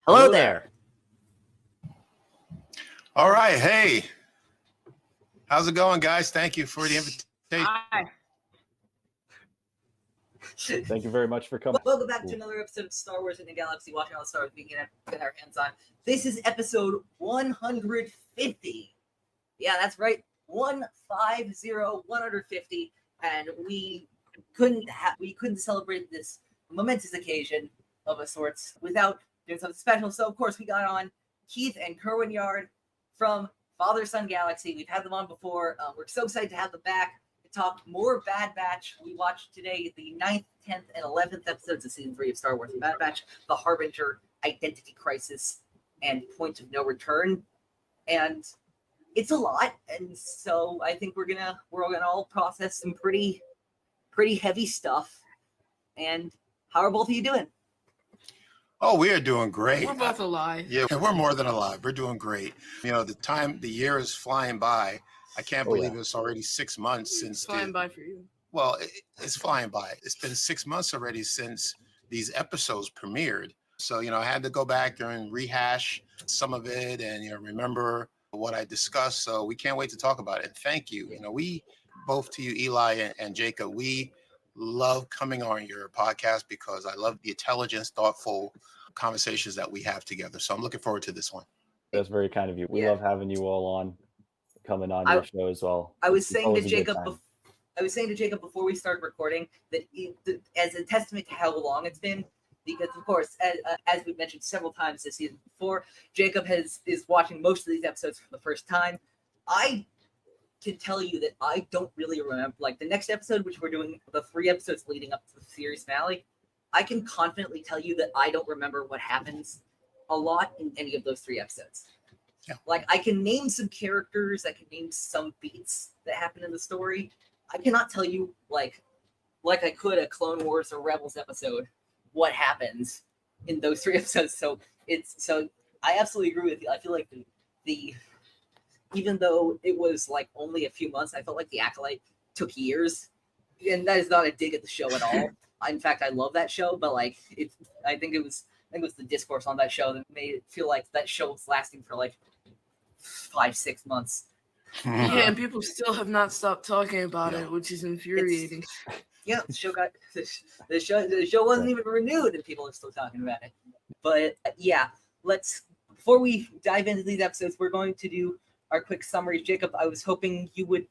Hello there. All right. Hey, how's it going, guys? Thank you for the invitation. Hi. Thank you very much for coming. Welcome back to another episode of Star Wars in the Galaxy, watching all the stars we can get our hands on. This is episode 150. Yeah, that's right. 150, and we couldn't celebrate this momentous occasion of a sorts without doing something special. So of course we got on Keith and Kerwin Yard from Father Son Galaxy. We've had them on before. We're so excited to have them back to talk more Bad Batch. We watched today the 9th, 10th, and 11th episodes of season 3 of Star Wars Bad Batch, the Harbinger, Identity Crisis, and Point of No Return. And it's a lot, and so I think we're gonna all process some pretty heavy stuff. And how are both of you doing? Oh, we are doing great. We're both alive. Yeah, we're more than alive. We're doing great. You know, the year is flying by. I can't believe it's already 6 months since. Flying by for you. Well, it's flying by. It's been 6 months already since these episodes premiered. So, you know, I had to go back and rehash some of it and, you know, remember what I discussed. So we can't wait to talk about it. And thank you. You know, we both to you, Eli and Jacob, we love coming on your podcast because I love the intelligence, thoughtful conversations that we have together. So I'm looking forward to this one. That's very kind of you. We love having you all on, coming on your show as well. I was saying to Jacob before we started recording that as a testament to how long it's been, because of course, as we've mentioned several times this season before, Jacob is watching most of these episodes for the first time. I can tell you that I don't really remember, like the next episode, which we're doing the 3 episodes leading up to the series finale. I can confidently tell you that I don't remember what happens a lot in any of those 3 episodes. Yeah. Like I can name some characters, I can name some beats that happen in the story. I cannot tell you like I could a Clone Wars or Rebels episode what happens in those 3 episodes. So I absolutely agree with you. I feel like the even though it was like only a few months, I felt like the Acolyte took years, and that is not a dig at the show at all. In fact, I love that show, but like I think it was the discourse on that show that made it feel like that show was lasting for like 5-6 months. Yeah, and people still have not stopped talking about it, which is infuriating. The show wasn't even renewed, and people are still talking about it. But yeah, before we dive into these episodes, we're going to do our quick summaries. Jacob, I was hoping could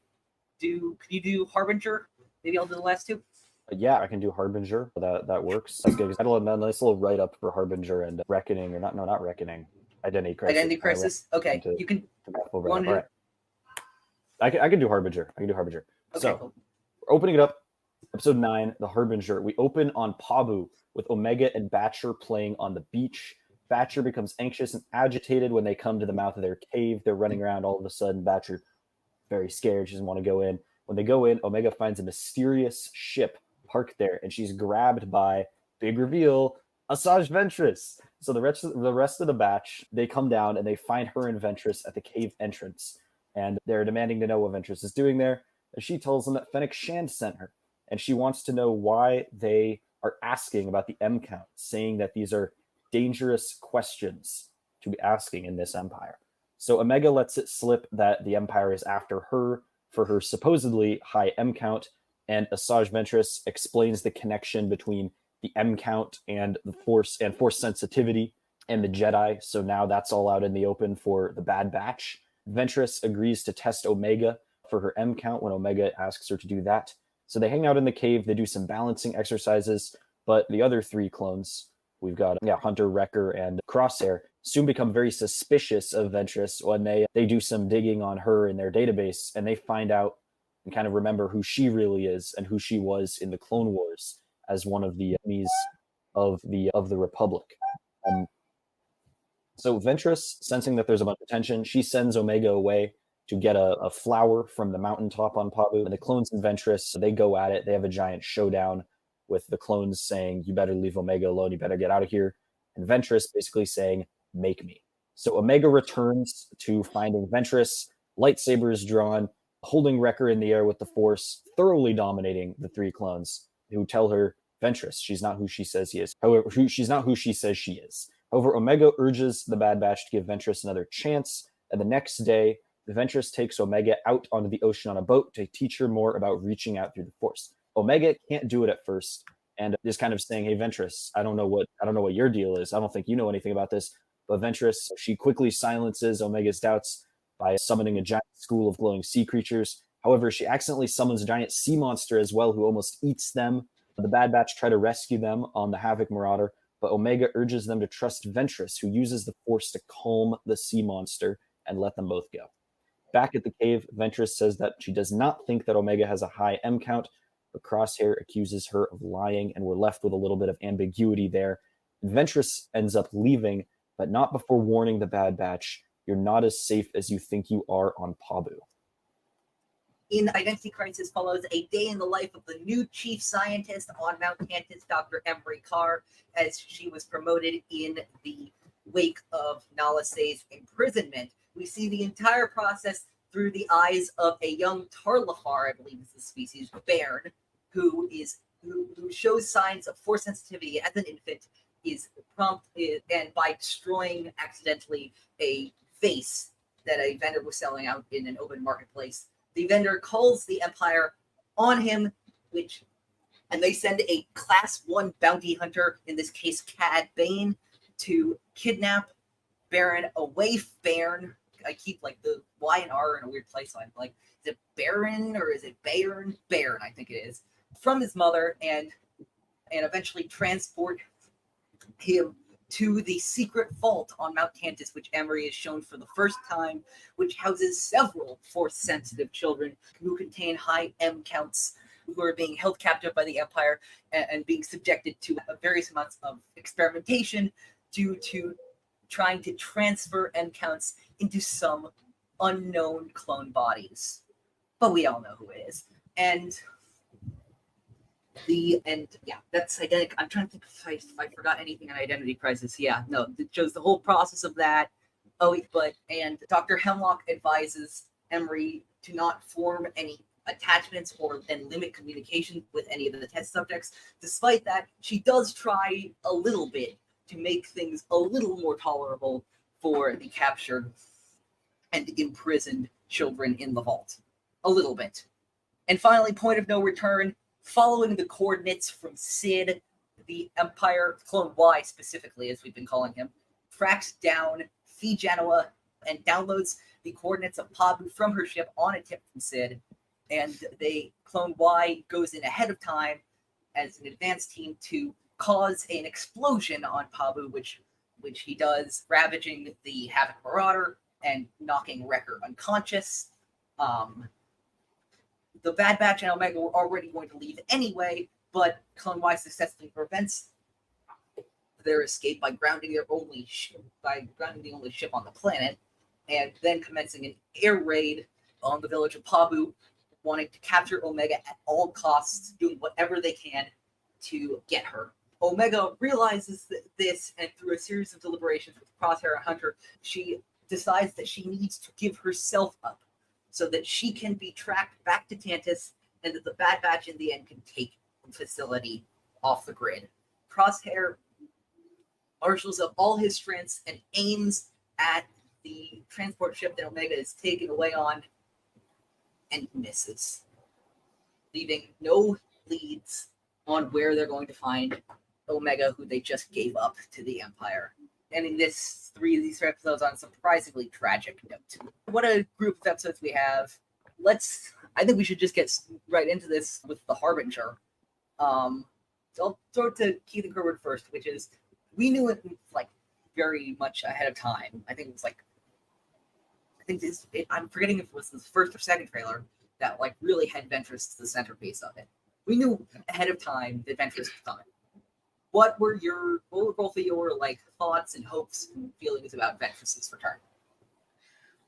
you do Harbinger? Maybe I'll do the last 2. Yeah, I can do Harbinger. That works. That's good. I had a nice little write-up for Harbinger and Reckoning, or not Reckoning. Identity Crisis. Identity Crisis. Okay, you can. All right. I can do Harbinger. Okay, so cool. We're opening it up. Episode 9, The Harbinger. We open on Pabu with Omega and Batcher playing on the beach. Batcher becomes anxious and agitated when they come to the mouth of their cave. They're running around. All of a sudden, Batcher, very scared. She doesn't want to go in. When they go in, Omega finds a mysterious ship parked there, and she's grabbed by, big reveal, Asajj Ventress. So the rest of the batch, they come down and they find her and Ventress at the cave entrance, and they're demanding to know what Ventress is doing there. And she tells them that Fennec Shand sent her, and she wants to know why they are asking about the M count, saying that these are dangerous questions to be asking in this empire. So Omega lets it slip that the empire is after her for her supposedly high M count, and Asajj Ventress explains the connection between the M count and the Force and Force sensitivity and the Jedi. So now that's all out in the open for the Bad Batch. Ventress agrees to test Omega for her M count when Omega asks her to do that. So they hang out in the cave, they do some balancing exercises, but the other 3 clones, we've got Hunter, Wrecker, and Crosshair, soon become very suspicious of Ventress when they do some digging on her in their database, and they find out and kind of remember who she really is and who she was in the Clone Wars as one of the enemies of the Republic. So Ventress, sensing that there's a bunch of tension, she sends Omega away to get a flower from the mountaintop on Pabu. And the clones and Ventress, they go at it. They have a giant showdown with the clones saying, you better leave Omega alone. You better get out of here. And Ventress basically saying, make me. So Omega returns to finding Ventress, lightsabers drawn, holding Wrecker in the air with the Force, thoroughly dominating the three clones who tell her, Ventress, she's not who she says he is. However, she's not who she says she is. However, Omega urges the Bad Batch to give Ventress another chance, and the next day, Ventress takes Omega out onto the ocean on a boat to teach her more about reaching out through the Force. Omega can't do it at first, and is kind of saying, "Hey, Ventress, I don't know what your deal is. I don't think you know anything about this." But Ventress, she quickly silences Omega's doubts by summoning a giant school of glowing sea creatures. However, she accidentally summons a giant sea monster as well, who almost eats them. The Bad Batch try to rescue them on the Havoc Marauder, but Omega urges them to trust Ventress, who uses the Force to calm the sea monster and let them both go. Back at the cave, Ventress says that she does not think that Omega has a high M count, but Crosshair accuses her of lying, and we're left with a little bit of ambiguity there. Ventress ends up leaving, but not before warning the Bad Batch, you're not as safe as you think you are on Pabu. In Identity Crisis follows a day in the life of the new chief scientist on Mount Tantus, Dr. Emerie Carr, as she was promoted in the wake of Nala Se's imprisonment. We see the entire process through the eyes of a young Tarlafar, I believe is the species, Bairn, who shows signs of force sensitivity as an infant, is prompt, and by destroying accidentally a vase that a vendor was selling out in an open marketplace, the vendor calls the Empire on him, and they send a Class 1 bounty hunter, in this case Cad Bane, to kidnap Baron away. Bairn. I keep the Y and R in a weird place. So I'm like, is it Baron or is it Bairn? Bairn, I think it is. From his mother, and eventually transport him to the secret vault on Mount Tantus, which Emerie is shown for the first time, which houses several Force-sensitive children who contain high M counts, who are being held captive by the Empire and being subjected to various amounts of experimentation due to trying to transfer M counts into some unknown clone bodies. But we all know who it is. That's Identity. I'm trying to think if I forgot anything on Identity Crisis. Yeah, no, it shows the whole process of that. And Dr. Hemlock advises Emerie to not form any attachments and limit communication with any of the test subjects. Despite that, she does try a little bit to make things a little more tolerable for the captured and imprisoned children in the vault. A little bit. And finally, point of no return. Following the coordinates from Sid, the Empire, Clone Y specifically, as we've been calling him, tracks down Fee Genoa and downloads the coordinates of Pabu from her ship on a tip from Sid. And Clone Y goes in ahead of time as an advance team to cause an explosion on Pabu, which he does, ravaging the Havoc Marauder and knocking Wrecker unconscious. The Bad Batch and Omega were already going to leave anyway, but Clone Y successfully prevents their escape by grounding the only ship on the planet, and then commencing an air raid on the village of Pabu, wanting to capture Omega at all costs, doing whatever they can to get her. Omega realizes this, and through a series of deliberations with Crosshair and Hunter, she decides that she needs to give herself up so that she can be tracked back to Tantus, and that the Bad Batch in the end can take the facility off the grid. Crosshair marshals up all his strengths and aims at the transport ship that Omega is taken away on, and misses, leaving no leads on where they're going to find Omega, who they just gave up to the Empire. Ending these three episodes on a surprisingly tragic note. What a group of episodes we have. I think we should just get right into this with the Harbinger. So I'll throw it to Keith and Kerwin first, which is, we knew it very much ahead of time. I think it was I'm forgetting if it was the first or second trailer that really had Ventress to the centerpiece of it. We knew ahead of time that Ventress was coming. What were both of your thoughts and hopes and feelings about Ventress's return?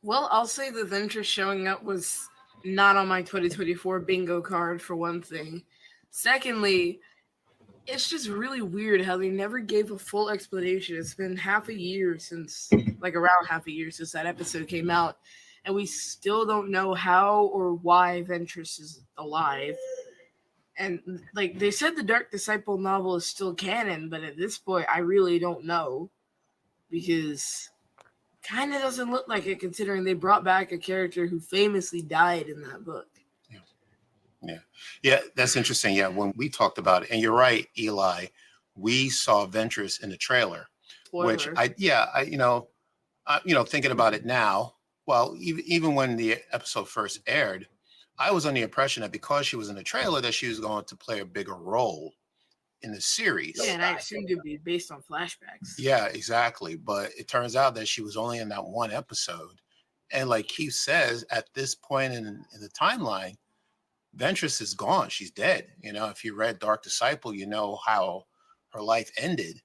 Well, I'll say the Ventress showing up was not on my 2024 bingo card, for one thing. Secondly, it's just really weird how they never gave a full explanation. It's been around half a year since that episode came out, and we still don't know how or why Ventress is alive. And like they said, the Dark Disciple novel is still canon, but at this point, I really don't know, because kind of doesn't look like it, considering they brought back a character who famously died in that book. Yeah, that's interesting. Yeah, when we talked about it, and you're right, Eli, we saw Ventress in the trailer, Spoiler. which thinking about it now, well, even when the episode first aired, I was under the impression that because she was in the trailer, that she was going to play a bigger role in the series. Yeah, and I assumed it'd be based on flashbacks. Yeah, exactly. But it turns out that she was only in that one episode. And like Keith says, at this point in the timeline, Ventress is gone. She's dead. If you read Dark Disciple, you know how her life ended.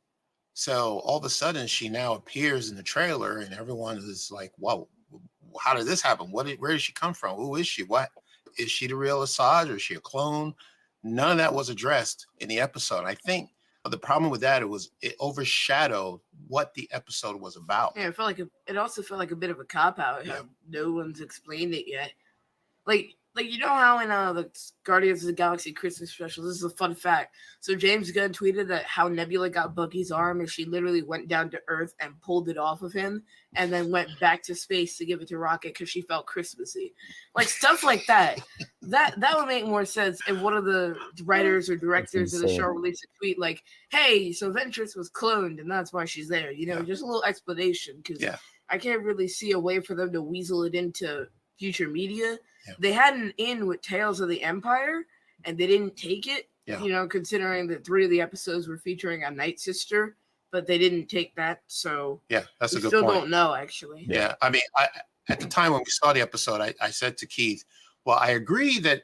So all of a sudden, she now appears in the trailer, and everyone is like, "Whoa, how did this happen? Where did she come from? Who is she? What is she? The real Asajj, or is she a clone?" None of that was addressed in the episode. I think the problem with that it overshadowed what the episode was about. Yeah, it also felt like a bit of a cop out. Yeah. How no one's explained it yet. Like how in the Guardians of the Galaxy Christmas special, this is a fun fact. So James Gunn tweeted that how Nebula got Bucky's arm is she literally went down to Earth and pulled it off of him, and then went back to space to give it to Rocket because she felt Christmassy. Like stuff like that. That would make more sense if one of the writers or directors of the show released a tweet like, "Hey, so Ventress was cloned and that's why she's there." Just a little explanation, because I can't really see a way for them to weasel it into future media. Yeah. They had an in with Tales of the Empire, and they didn't take it. Yeah. Considering that 3 of the episodes were featuring a Night Sister, but they didn't take that. So yeah, that's a good point. Still don't know, actually. Yeah, I mean, at the time when we saw the episode, I said to Keith, "Well, I agree that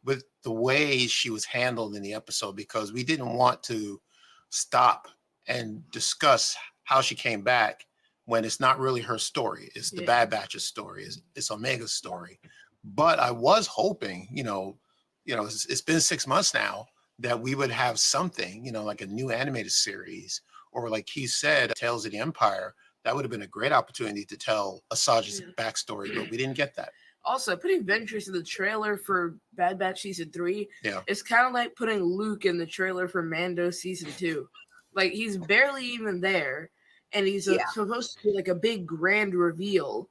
with the way she was handled in the episode, because we didn't want to stop and discuss how she came back." When it's not really her story. It's the Bad Batch's story. It's Omega's story. But I was hoping, it's been 6 months now, that we would have something, like a new animated series, or like he said, Tales of the Empire. That would have been a great opportunity to tell Asajj's backstory, but we didn't get that. Also, putting Ventress in the trailer for Bad Batch Season 3 is kind of like putting Luke in the trailer for Mando Season 2. Like, he's barely even there. And he's supposed to be like a big grand reveal,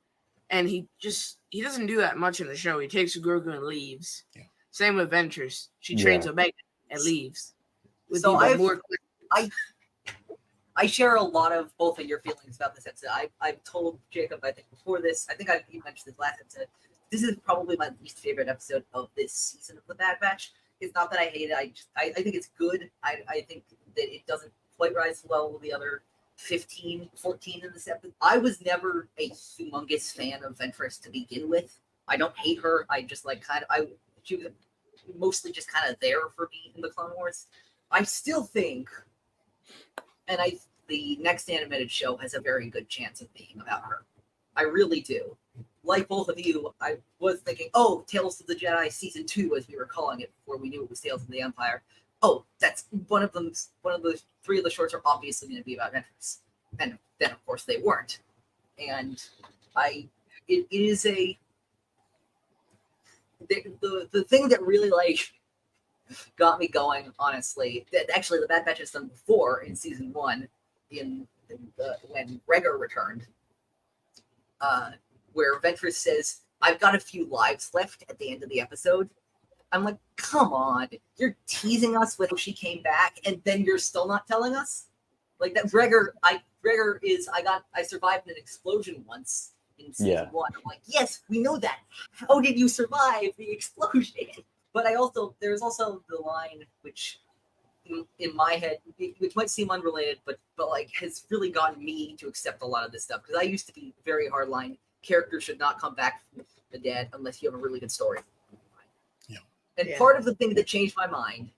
and he doesn't do that much in the show. He takes Grogu and leaves. Yeah. Same with Ventress. She trains Omega and leaves. I share a lot of both of your feelings about this episode. I've told Jacob, I think before this, I think you mentioned this last episode. This is probably my least favorite episode of this season of the Bad Batch. It's not that I hate it. I think it's good. I think that it doesn't quite rise well with the other 15, 14 in this episode. I was never a humongous fan of Ventress to begin with. I don't hate her. I just she was mostly just kind of there for me in the Clone Wars. I still think, and the next animated show has a very good chance of being about her. I really do. Like both of you, I was thinking, Tales of the Jedi Season 2, as we were calling it before we knew it was Tales of the Empire. That's one of the 3 of the shorts are obviously going to be about Ventress, and then of course they weren't. And it is the thing that really got me going. Honestly, that actually the Bad Batch has done before in Season 1, when Rhaegar returned, where Ventress says, "I've got a few lives left" at the end of the episode. I'm like, come on, you're teasing us with how she came back, and then you're still not telling us? Like that Rhaegar is, I survived an explosion once in Season 1. I'm like, yes, we know that. How did you survive the explosion? But there's also the line, which in my head, which might seem unrelated, but has really gotten me to accept a lot of this stuff. Because I used to be very hardline. Characters should not come back from the dead unless you have a really good story. And part of the thing that changed my mind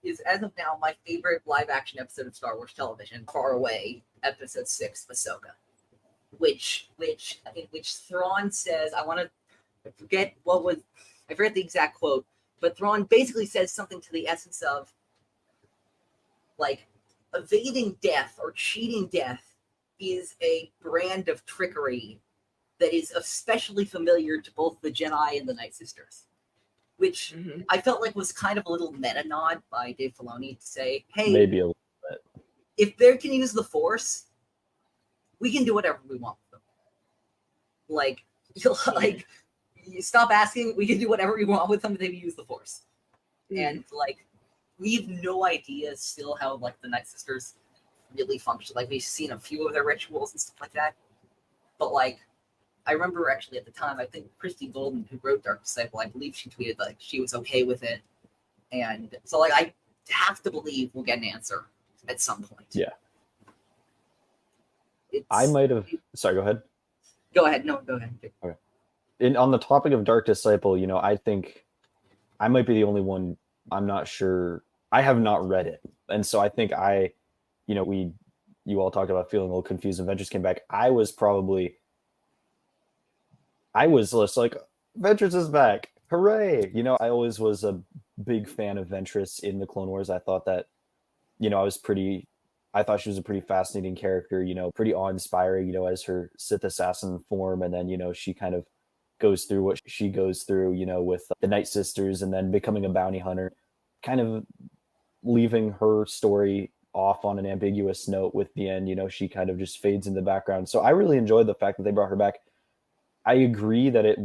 is, as of now, my favorite live-action episode of Star Wars television, far away, Episode 6, Ahsoka. in which Thrawn says, I forget the exact quote, but Thrawn basically says something to the essence of, like, evading death or cheating death is a brand of trickery that is especially familiar to both the Jedi and the Night Sisters, which I felt like was kind of a little meta nod by Dave Filoni to say, hey, maybe a little bit. If they can use the Force, we can do whatever we want with them. Like, you stop asking, we can do whatever we want with them if they use the Force. And, like, we have no idea still how, like, the Night Sisters really function. Like, we've seen a few of their rituals and stuff like that. But, like, I remember actually at the time, I think Christy Golden, who wrote Dark Disciple, I believe she tweeted, like, she was okay with it. And so, like, I have to believe we'll get an answer at some point. Yeah. I might have... Sorry, go ahead. Go ahead. No, go ahead. Okay. On the topic of Dark Disciple, you know, I think I might be the only one. I'm not sure. I have not read it. And so I think you all talked about feeling a little confused when Ventress came back. I was just like, Ventress is back. Hooray. You know, I always was a big fan of Ventress in the Clone Wars. I thought that, you know, I thought she was a pretty fascinating character, you know, pretty awe-inspiring, you know, as her Sith assassin form. And then, you know, she kind of goes through what she goes through, you know, with the Night Sisters and then becoming a bounty hunter, kind of leaving her story off on an ambiguous note with the end. You know, she kind of just fades in the background. So I really enjoyed the fact that they brought her back. I agree that it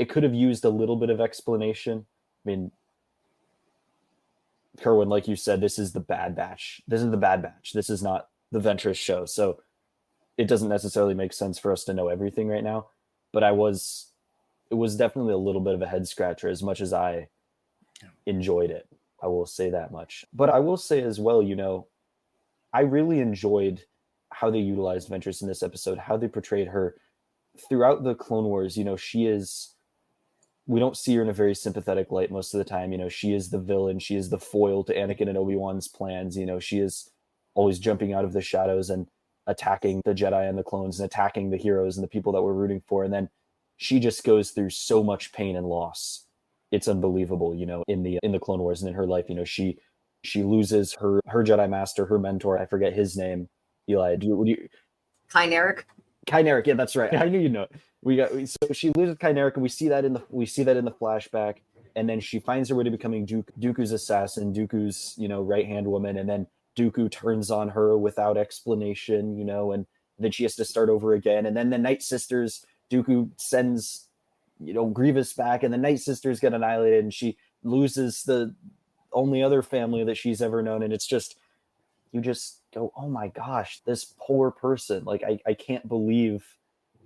could have used a little bit of explanation. I mean, Kerwin, like you said, this is the Bad Batch. This is not the Ventress show. So it doesn't necessarily make sense for us to know everything right now. But it was definitely a little bit of a head scratcher as much as I enjoyed it. I will say that much. But I will say as well, you know, I really enjoyed how they utilized Ventress in this episode, how they portrayed her throughout the Clone Wars. You know, we don't see her in a very sympathetic light most of the time. You know, she is the villain. She is the foil to Anakin and Obi-Wan's plans. You know, she is always jumping out of the shadows and attacking the Jedi and the clones and attacking the heroes and the people that we're rooting for. And then she just goes through so much pain and loss. It's unbelievable, you know, in the Clone Wars and in her life. You know, she loses her Jedi master, her mentor. I forget his name. Eli, Kyneric. Kyneric, yeah, that's right. I knew you know it. So she loses Kyneric, and we see that in the flashback, and then she finds her way to becoming Dooku's assassin, Dooku's, you know, right-hand woman, and then Dooku turns on her without explanation, you know, and then she has to start over again. And then the Night Sisters, Dooku sends, you know, Grievous back, and the Night Sisters get annihilated, and she loses the only other family that she's ever known. And it's just, you just go, oh my gosh, this poor person. Like, I can't believe.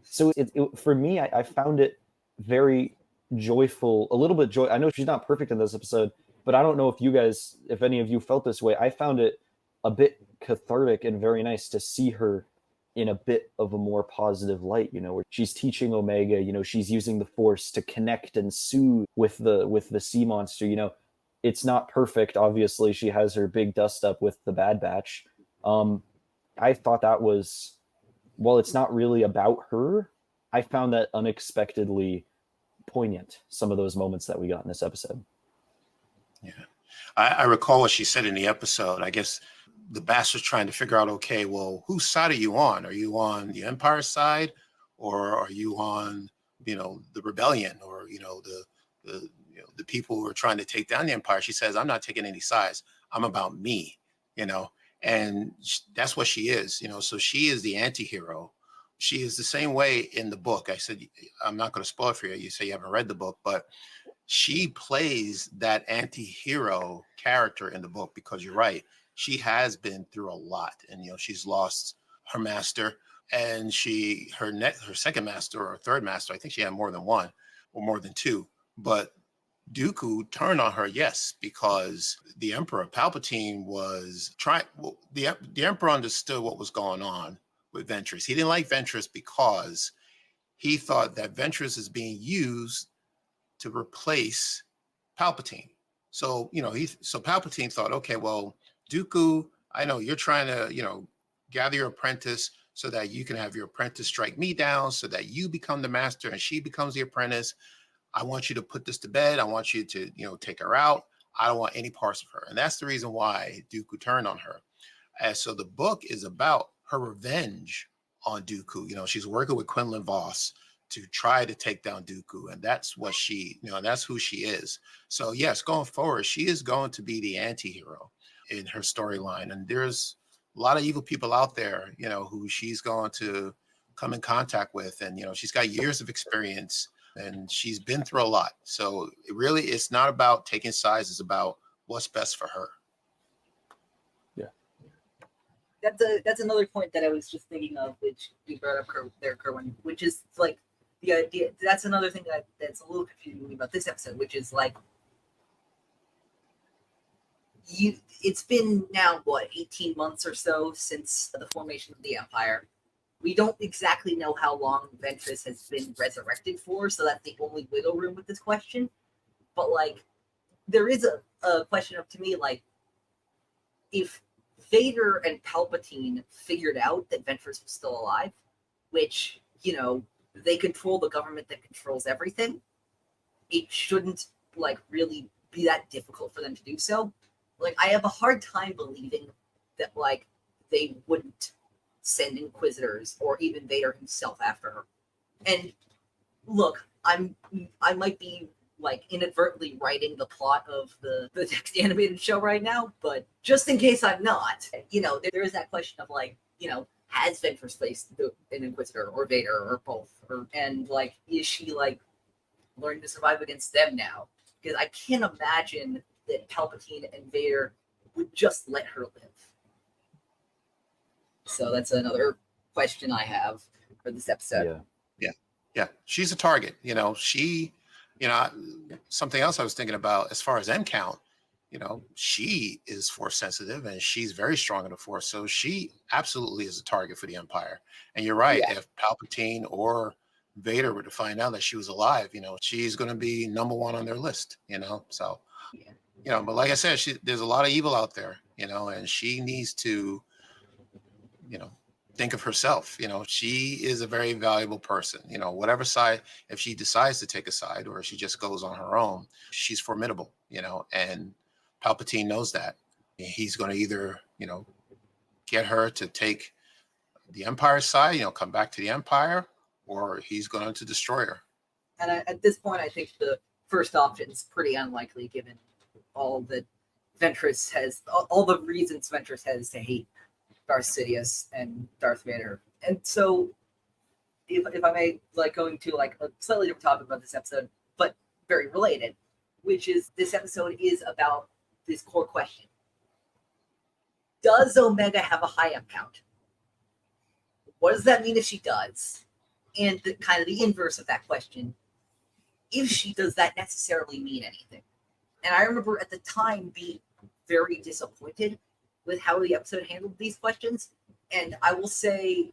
So for me, I found it very joyful, a little bit joy. I know she's not perfect in this episode, but I don't know if any of you felt this way. I found it a bit cathartic and very nice to see her in a bit of a more positive light, you know, where she's teaching Omega, you know, she's using the Force to connect and soothe with the sea monster. You know, it's not perfect. Obviously, she has her big dust up with the Bad Batch. I thought that was, while it's not really about her, I found that unexpectedly poignant, some of those moments that we got in this episode. Yeah. I recall what she said in the episode. I guess the Bastard's trying to figure out, okay, well, whose side are you on? Are you on the Empire side, or are you on, you know, the rebellion, or, you know, the people who are trying to take down the Empire? She says, I'm not taking any sides. I'm about me, you know, and that's what she is, you know. So she is the anti-hero. She is the same way in the book. I said, I'm not going to spoil it for you. You say you haven't read the book, but she plays that anti-hero character in the book, because you're right. She has been through a lot, and, you know, she's lost her master, and her second master or third master. I think she had more than one or more than two, but Dooku turned on her, yes, because the Emperor Palpatine was trying. Well, the Emperor understood what was going on with Ventress. He didn't like Ventress because he thought that Ventress is being used to replace Palpatine. So, you know, so Palpatine thought, okay, well, Dooku, I know you're trying to, you know, gather your apprentice so that you can have your apprentice strike me down, so that you become the master and she becomes the apprentice. I want you to put this to bed. I want you to, take her out. I don't want any parts of her. And that's the reason why Dooku turned on her. And so the book is about her revenge on Dooku. She's working with Quinlan Voss to try to take down Dooku. And that's what that's who she is. So yes, going forward, she is going to be the anti-hero in her storyline. And there's a lot of evil people out there, who she's going to come in contact with. And, she's got years of experience and she's been through a lot. So it's not about taking sides. It's about what's best for her. That's another point that I was just thinking of, which you brought up there, Kerwin, which is like the idea. That's another thing that's a little confusing about this episode, which is like it's been now 18 months or so since the formation of the Empire. We don't exactly know how long Ventress has been resurrected for, so that's the only wiggle room with this question. But like, there is a question to me, like, if Vader and Palpatine figured out that Ventress was still alive, which, they control the government that controls everything, it shouldn't, like, really be that difficult for them to do so. Like, I have a hard time believing that, like, they wouldn't send Inquisitors or even Vader himself after her. And look, I might be like inadvertently writing the plot of the next animated show right now, but just in case I'm not, there is that question of like, has Ventress faced an Inquisitor or Vader or both, and like, is she like learning to survive against them now? Because I can't imagine that Palpatine and Vader would just let her live. So that's another question I have for this episode. Yeah. She's a target. Something else I was thinking about as far as M count, she is force sensitive and she's very strong in the force. So she absolutely is a target for the Empire. And you're right. Yeah. If Palpatine or Vader were to find out that she was alive, she's going to be number one on their list, so, but like I said, there's a lot of evil out there, and she needs to, think of herself. She is a very valuable person. Whatever side, if she decides to take a side or she just goes on her own, she's formidable. And Palpatine knows that. He's going to either get her to take the Empire's side, come back to the Empire, or he's going to destroy her. And at this point, I think the first option is pretty unlikely, given all that Ventress has, all the reasons Ventress has to hate Darth Sidious and Darth Vader. And so, if I may, like, going to like a slightly different topic about this episode, but very related, which is this episode is about this core question: does Omega have a high M count? What does that mean if she does? And the inverse of that question: if she does, that necessarily mean anything? And I remember at the time being very disappointed with how the episode handled these questions. And I will say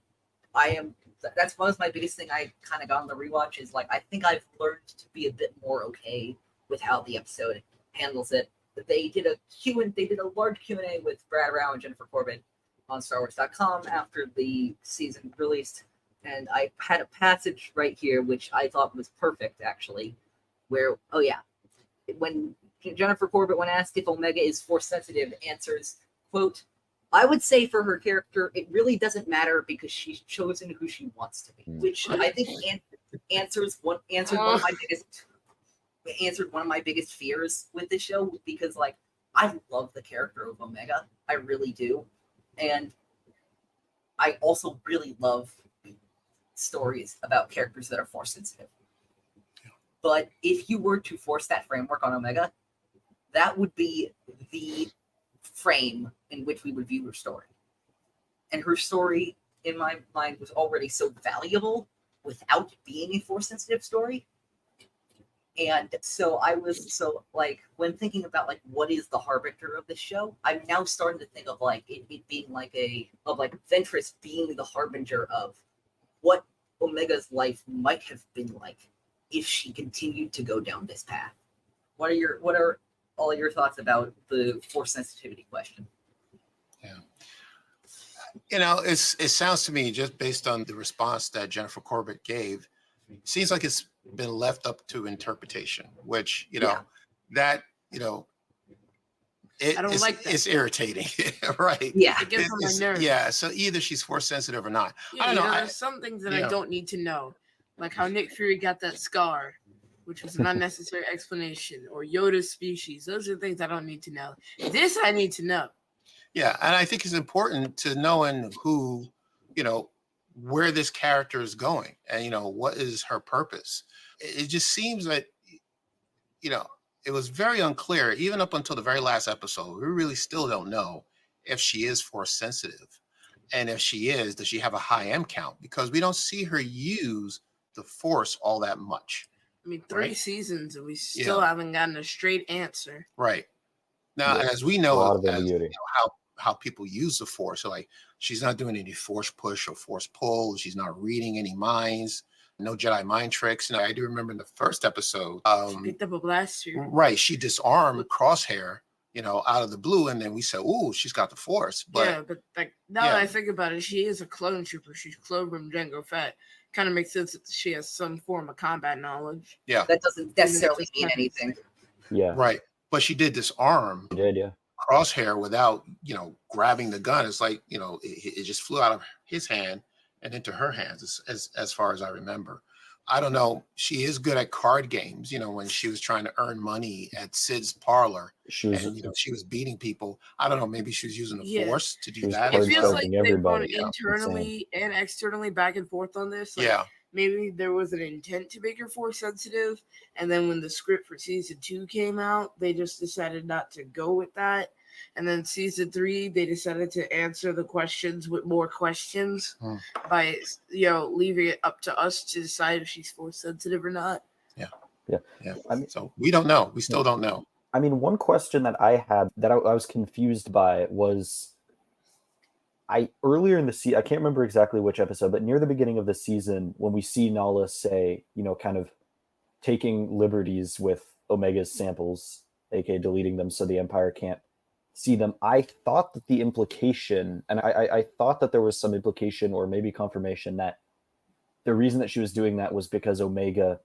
that's one of my biggest thing I kind of got on the rewatch is like, I think I've learned to be a bit more okay with how the episode handles it. They did a large Q&A with Brad Rao and Jennifer Corbett on StarWars.com after the season released. And I had a passage right here, which I thought was perfect, actually, where, when Jennifer Corbett, when asked if Omega is force sensitive, answers, quote, "I would say for her character, it really doesn't matter because she's chosen who she wants to be," which I think answered one of my biggest fears with this show, because like, I love the character of Omega, I really do, and I also really love stories about characters that are force sensitive. But if you were to force that framework on Omega, that would be the frame in which we would view her story. And her story, in my mind, was already so valuable without being a force-sensitive story. And so when thinking about like what is the harbinger of this show, I'm now starting to think of like it being like Ventress being the harbinger of what Omega's life might have been like if she continued to go down this path. What are all your thoughts about the force sensitivity question? Yeah. It sounds to me, just based on the response that Jennifer Corbett gave, seems like it's been left up to interpretation, which, that, I don't like that. It's irritating, right? Yeah. It gets on my nerves. Yeah, so either she's force sensitive or not. Yeah, I don't know. there's some things that I don't need to know, like how Nick Fury got that scar, which was an unnecessary explanation, or Yoda's species. Those are things I don't need to know. This I need to know. Yeah, and I think it's important to knowing who, where this character is going and, what is her purpose. It just seems that, it was very unclear, even up until the very last episode. We really still don't know if she is force sensitive. And if she is, does she have a high M count? Because we don't see her use the force all that much. I mean, 3 seasons and we still haven't gotten a straight answer. Right. Now, as we know, how people use the force, so like she's not doing any force push or force pull. She's not reading any minds. No Jedi mind tricks. I do remember in the first episode, she picked up a blaster. Right. She disarmed Crosshair, out of the blue, and then we said, "Ooh, she's got the force." But but now that I think about it, she is a clone trooper. She's cloned from Jango Fett. Kind of makes sense that she has some form of combat knowledge. Yeah, that doesn't necessarily mean anything. Yeah, right. But she did disarm. She did, yeah. Crosshair without, grabbing the gun. It's like, it just flew out of his hand and into her hands, as far as I remember. I don't know. She is good at card games. When she was trying to earn money at Sid's parlor, she was beating people. I don't know. Maybe she was using the force to do that. It feels like they've gone internally and externally back and forth on this. Maybe there was an intent to make her force sensitive, and then when the script for season 2 came out, they just decided not to go with that. And then season 3, they decided to answer the questions with more questions by, leaving it up to us to decide if she's force sensitive or not. Yeah. I mean, so we don't know. We still don't know. I mean, one question that I had that I was confused by was, earlier in the season, I can't remember exactly which episode, but near the beginning of the season, when we see Nala say, kind of taking liberties with Omega's samples, aka deleting them so the Empire can't see them, I thought that the implication, and I thought that there was some implication or maybe confirmation that the reason that she was doing that was because Omega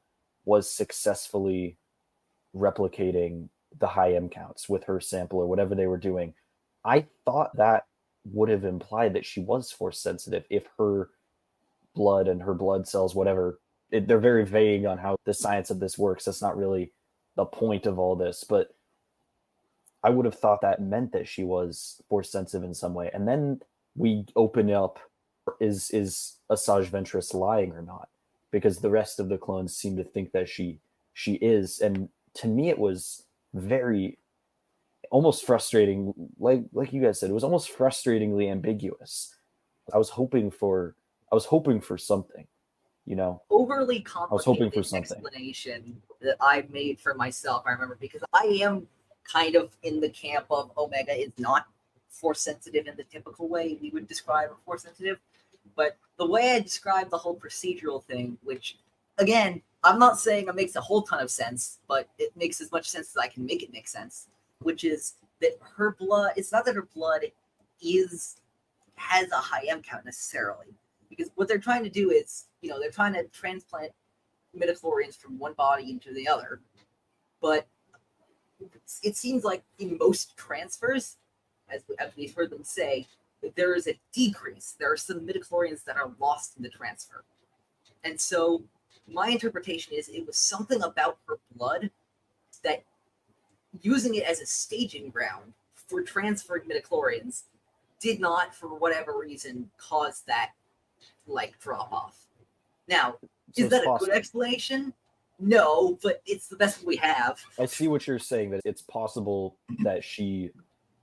was successfully replicating the high M counts with her sample or whatever they were doing. I thought that would have implied that she was force sensitive if her blood and her blood cells, whatever, they're very vague on how the science of this works. That's not really the point of all this, but I would have thought that meant that she was force sensitive in some way. And then we open up, is Asajj Ventress lying or not? Because the rest of the clones seem to think that she is. And to me, it was very almost frustrating. Like you guys said, it was almost frustratingly ambiguous. I was hoping for something, Overly complicated I was hoping for something. Explanation that I've made for myself. I remember because I am kind of in the camp of Omega is not force sensitive in the typical way we would describe a force sensitive, but the way I describe the whole procedural thing, which again, I'm not saying it makes a whole ton of sense, but it makes as much sense as I can make it make sense, which is that her blood, it's not that her blood has a high M count necessarily, because what they're trying to do is, they're trying to transplant midichlorians from one body into the other, but it seems like in most transfers, as we've heard them say, that there is a decrease. There are some midichlorians that are lost in the transfer. And so my interpretation is it was something about her blood that using it as a staging ground for transferring midichlorians did not, for whatever reason, cause that drop off. Now, is that a good explanation? No, but it's the best we have. I see what you're saying, that it's possible that she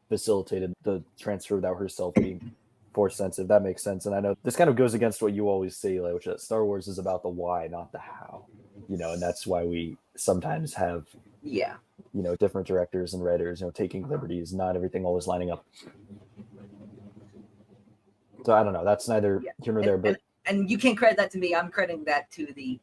facilitated the transfer without herself being force sensitive. That makes sense. And I know this kind of goes against what you always say, which is that Star Wars is about the why, not the how. And that's why we sometimes have different directors and writers, taking liberties, not everything always lining up. So I don't know. That's neither here nor there. But and you can't credit that to me. I'm crediting that to the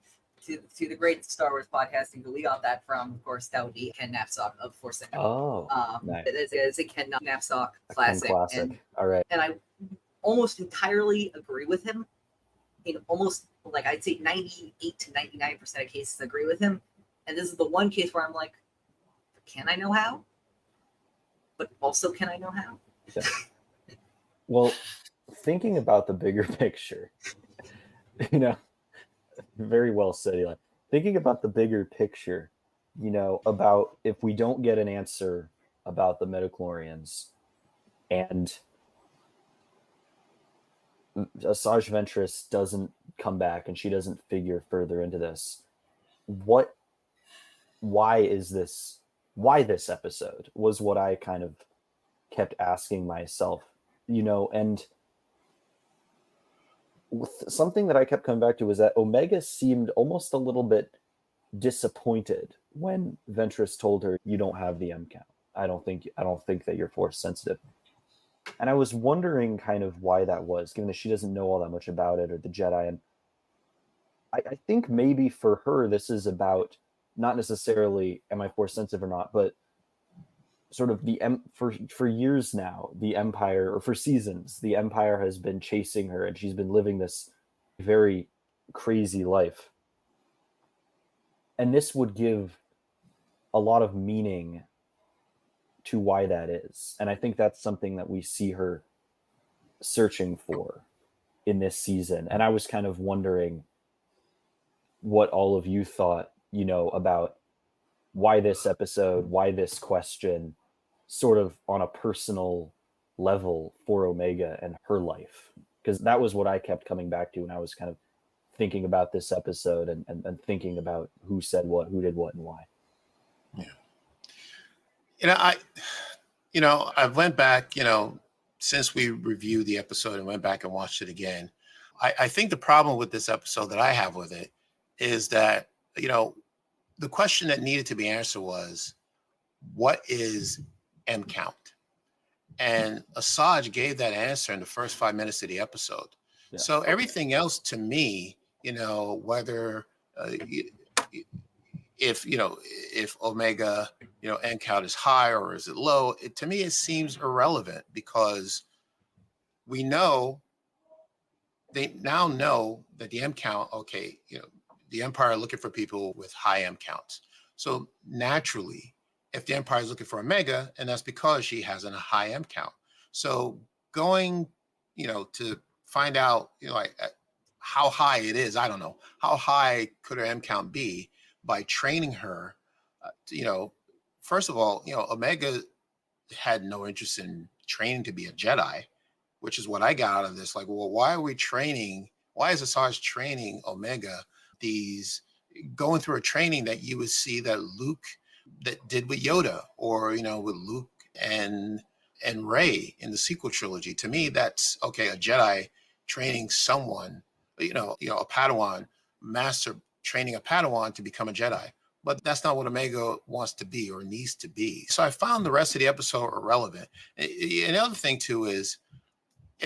great Star Wars podcasting who we got that from. Of course, that would be Ken Knapsack of Force Center. Nice. It's a Ken Knapsack classic. All right. And almost entirely agree with him. In almost, like, I'd say 98 to 99% of cases agree with him. And this is the one case where I'm like, can I know how? But also, can I know how? Yeah. Well, thinking about the bigger picture, very well said, Eli. Thinking about the bigger picture, about if we don't get an answer about the midichlorians and Asajj Ventress doesn't come back and she doesn't figure further into this, why this episode was what I kind of kept asking myself, and something that I kept coming back to was that Omega seemed almost a little bit disappointed when Ventress told her, you don't have the M count. I don't think that you're force sensitive. And I was wondering kind of why that was, given that she doesn't know all that much about it or the Jedi. And I think maybe for her, this is about not necessarily am I force sensitive or not, but sort of for years now, the Empire, or for seasons, the Empire has been chasing her, and she's been living this very crazy life. And this would give a lot of meaning to why that is. And I think that's something that we see her searching for in this season. And I was kind of wondering what all of you thought, about why this episode, why this question, sort of on a personal level for Omega and her life. Because that was what I kept coming back to when I was kind of thinking about this episode and thinking about who said what, who did what, and why. Yeah. I went back, since we reviewed the episode and went back and watched it again. I think the problem with this episode that I have with it is that, the question that needed to be answered was, what is M count? And Asajj gave that answer in the first 5 minutes of the episode. Yeah. So everything else to me, whether if Omega, M count is high or is it low, to me it seems irrelevant, because they now know that the M count, the Empire are looking for people with high M counts. So naturally, if the Empire is looking for Omega, and that's because she has a high M count. So going, to find out, how high it is, I don't know. How high could her M count be by training her? First of all, Omega had no interest in training to be a Jedi, which is what I got out of this. Like, well, why is Asajj training Omega going through a training that you would see that Luke that did with Yoda, or with Luke and Rey in the sequel trilogy? To me, that's okay. A Jedi training someone, a Padawan master training a Padawan to become a Jedi, but that's not what Omega wants to be or needs to be. So I found the rest of the episode irrelevant. And the other thing too is,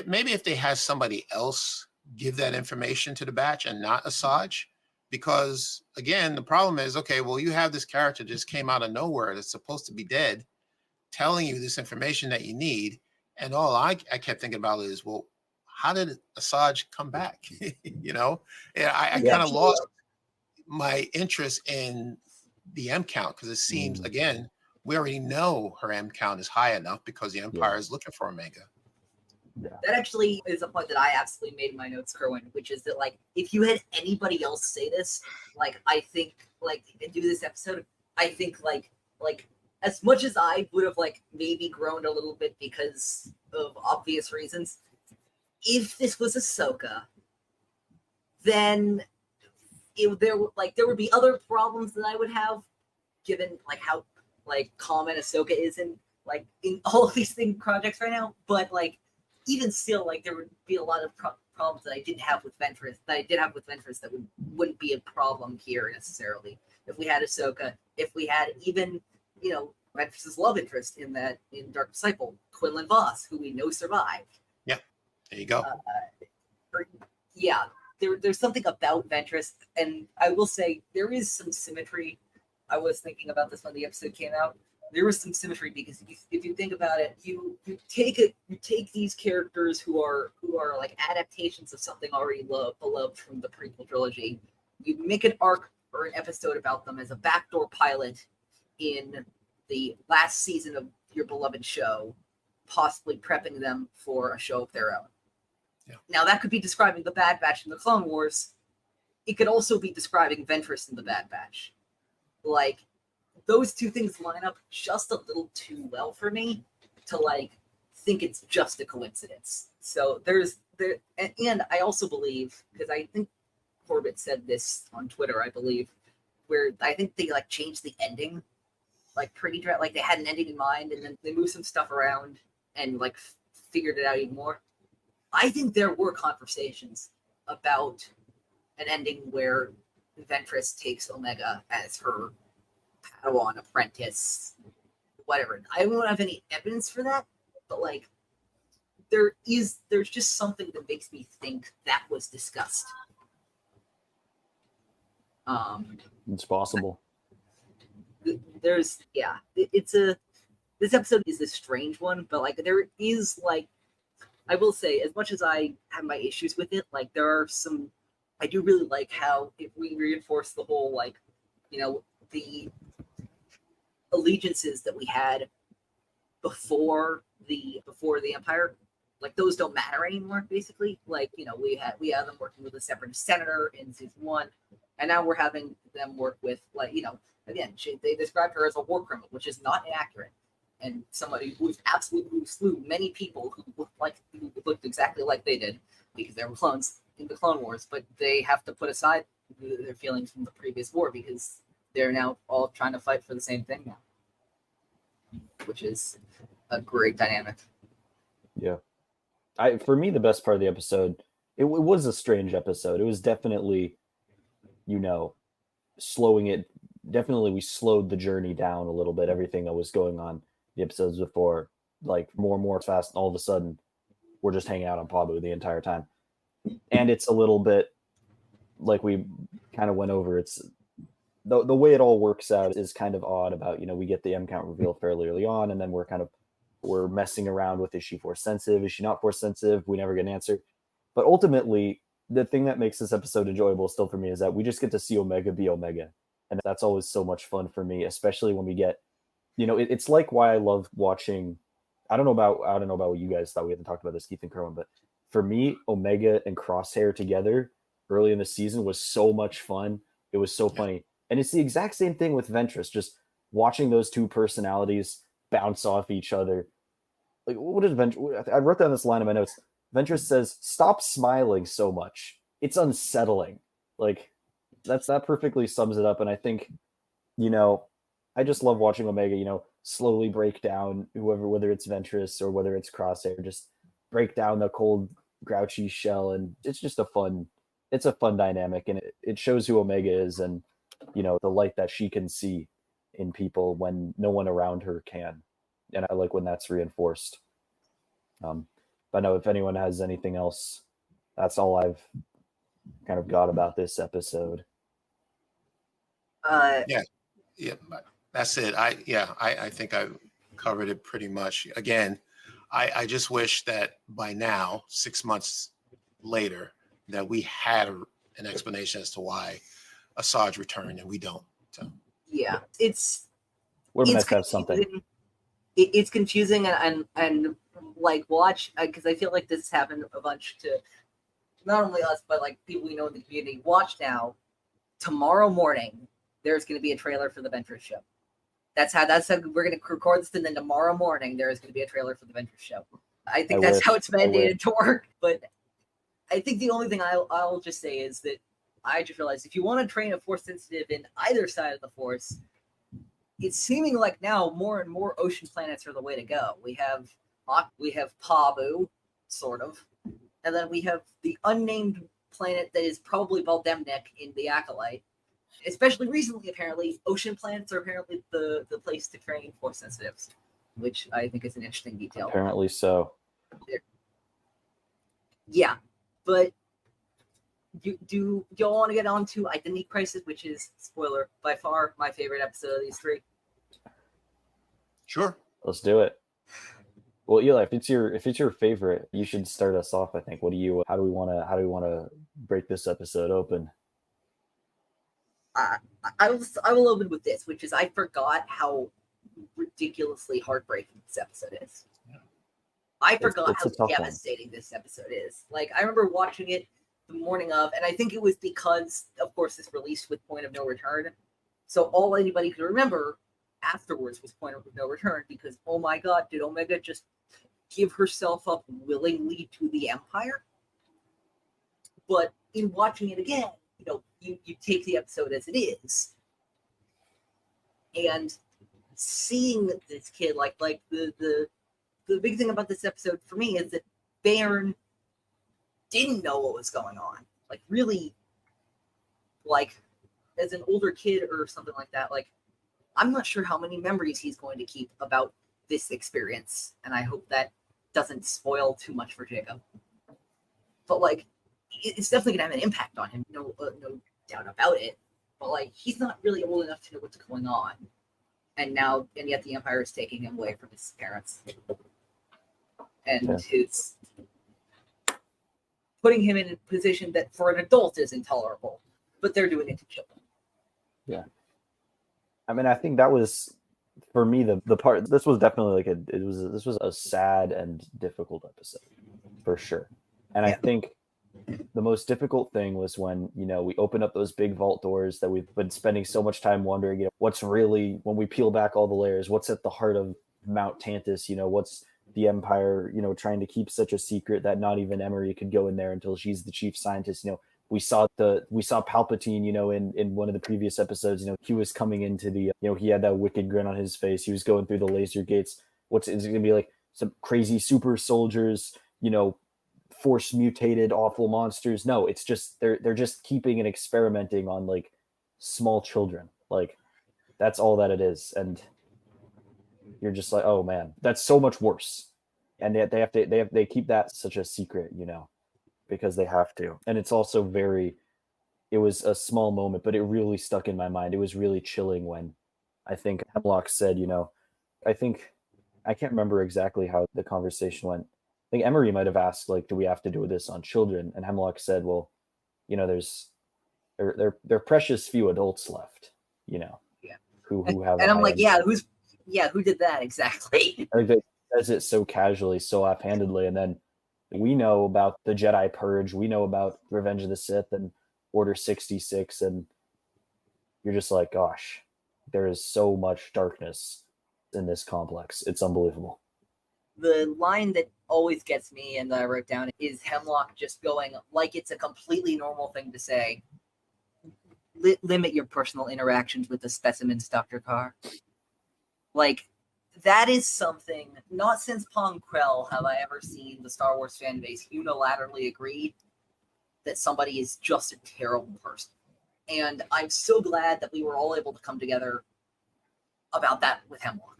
maybe if they had somebody else give that information to the batch and not Asajj. Because again, the problem is, okay, well, you have this character just came out of nowhere that's supposed to be dead, telling you this information that you need. And all I kept thinking about is, well, how did Asajj come back? I kind of lost my interest in the M count, because it seems, again, we already know her M count is high enough because the Empire is looking for Omega. Yeah. That actually is a point that I absolutely made in my notes, Kerwin, which is that, like, if you had anybody else say this, I think, and do this episode, I think, as much as I would have, maybe groaned a little bit because of obvious reasons, if this was Ahsoka, then there would be other problems that I would have, given, how, common Ahsoka is in all of these projects right now, but, even still, there would be a lot of problems that I did have with Ventress that wouldn't be a problem here necessarily. If we had Ahsoka, if we had even, Ventress's love interest in Dark Disciple, Quinlan Voss, who we know survived. Yeah, there you go. There's something about Ventress, and I will say there is some symmetry. I was thinking about this when the episode came out, there was some symmetry because if you think about it, you take these characters who are like adaptations of something already beloved from the prequel trilogy. You make an arc or an episode about them as a backdoor pilot in the last season of your beloved show, possibly prepping them for a show of their own. Yeah. Now that could be describing the Bad Batch in the Clone Wars. It could also be describing Ventress in the Bad Batch. Like, those two things line up just a little too well for me to like think it's just a coincidence. So and I also believe, because I think Corbett said this on Twitter, I believe, where I think they like changed the ending, like like they had an ending in mind, and then they moved some stuff around and like figured it out even more. I think there were conversations about an ending where Ventress takes Omega as her Padawan apprentice, whatever. I don't have any evidence for that, but like there's just something that makes me think that was discussed. It's possible. This episode is a strange one, but like there is like, I will say, as much as I have my issues with it, like there are some, I do really like how if we reinforce the whole like, you know, the allegiances that we had before the Empire, like those don't matter anymore. Basically, like, you know, we had them working with a separatist senator in season 1, and now we're having them work with, like, you know, again, they described her as a war criminal, which is not inaccurate, and somebody who slew many people who looked exactly like they did because they were clones in the Clone Wars, but they have to put aside their feelings from the previous war because they're now all trying to fight for the same thing now, which is a great dynamic. Yeah. For me, the best part of the episode, it was a strange episode. It was definitely, you know, slowing it. Definitely, we slowed the journey down a little bit. Everything that was going on the episodes before, like more and more fast, and all of a sudden, we're just hanging out on Pabu the entire time. And it's a little bit like we kind of went over. It's the way it all works out is kind of odd. About, you know, we get the M count reveal fairly early on, and then we're messing around with, is she force sensitive? Is she not force sensitive? We never get an answer. But ultimately, the thing that makes this episode enjoyable still for me is that we just get to see Omega be Omega. And that's always so much fun for me, especially when we get, you know, it's like why I love watching. I don't know about what you guys thought. We haven't talked about this, Keith and Kerwin, but for me, Omega and Crosshair together early in the season was so much fun. It was so funny. And it's the exact same thing with Ventress, just watching those two personalities bounce off each other. Like, what is Ventress? I wrote down this line in my notes. Ventress says, "Stop smiling so much. It's unsettling." Like, that perfectly sums it up. And I think, you know, I just love watching Omega, you know, slowly break down whether it's Ventress or whether it's Crosshair, just break down the cold, grouchy shell. And it's just a fun dynamic. And it shows who Omega is and, you know, the light that she can see in people when no one around her can. And I like when that's reinforced. But no, if anyone has anything else, that's all I've kind of got about this episode. Yeah, that's it. I think I covered it pretty much. Again, I just wish that by now, 6 months later, that we had an explanation as to why Asajj returned, and we don't. So Yeah, Would be nice to have something. It's confusing and like watch, because I feel like this has happened a bunch to not only us but like people we know in the community. Watch now. Tomorrow morning, there's going to be a trailer for the Ventress show. That's how we're going to record this, and then tomorrow morning there is going to be a trailer for the Ventress show. I think that's how it's mandated to work. But I think the only thing I'll just say is that I just realized if you want to train a force sensitive in either side of the force, it's seeming like now more and more ocean planets are the way to go. We have Pabu, sort of, and then we have the unnamed planet that is probably Baldemnik in the Acolyte. Especially recently, apparently, ocean planets are apparently the place to train force sensitives, which I think is an interesting detail. Apparently so. Yeah, but do y'all want to get on to Identity Crisis, which is, spoiler, by far my favorite episode of these three? Sure. Let's do it. Well, Eli, if it's your favorite, you should start us off. I think. How do we want to break this episode open? I will open with this, which is I forgot how ridiculously heartbreaking this episode is. I forgot it's how devastating this episode is. Like, I remember watching it the morning of, and I think it was because, of course, this released with Point of No Return. So all anybody could remember afterwards was Point of No Return, because, oh my god, did Omega just give herself up willingly to the Empire? But in watching it again, you take the episode as it is, and seeing this kid, like the big thing about this episode for me is that Bairn didn't know what was going on. Like, really, like, as an older kid or something like that, like, I'm not sure how many memories he's going to keep about this experience, and I hope that doesn't spoil too much for Jacob. But, like, it's definitely going to have an impact on him, no doubt about it. But, like, he's not really old enough to know what's going on. And yet the Empire is taking him away from his parents. And it's putting him in a position that for an adult is intolerable. But they're doing it to children. Yeah. I mean, I think that was, for me, the part, this was definitely this was a sad and difficult episode, for sure. And I think the most difficult thing was when, we open up those big vault doors that we've been spending so much time wondering, what's really, when we peel back all the layers, what's at the heart of Mount Tantus, what's the Empire, trying to keep such a secret that not even Emerie could go in there until she's the chief scientist. We saw Palpatine, in one of the previous episodes, he was coming into the, he had that wicked grin on his face. He was going through the laser gates. Is it going to be like some crazy super soldiers, force mutated awful monsters? No, it's just they're just keeping and experimenting on like small children. Like, that's all that it is. And you're just like, oh man, that's so much worse. And yet they keep that such a secret, because they have to. And it's also it was a small moment, but it really stuck in my mind. It was really chilling when I think Hemlock said, I can't remember exactly how the conversation went. I think Emerie might have asked, like, do we have to do this on children? And Hemlock said, well, there are precious few adults left, who have. And I'm like, who did that exactly? I think they says it so casually, so offhandedly, and then we know about the Jedi Purge, we know about Revenge of the Sith and Order 66, and you're just like, gosh, there is so much darkness in this complex. It's unbelievable. The line that always gets me and that I wrote down is Hemlock just going, like it's a completely normal thing to say, limit your personal interactions with the specimens, Dr. Carr. Like, that is something, not since Pong Krell have I ever seen the Star Wars fan base unilaterally agree that somebody is just a terrible person. And I'm so glad that we were all able to come together about that with Hemlock.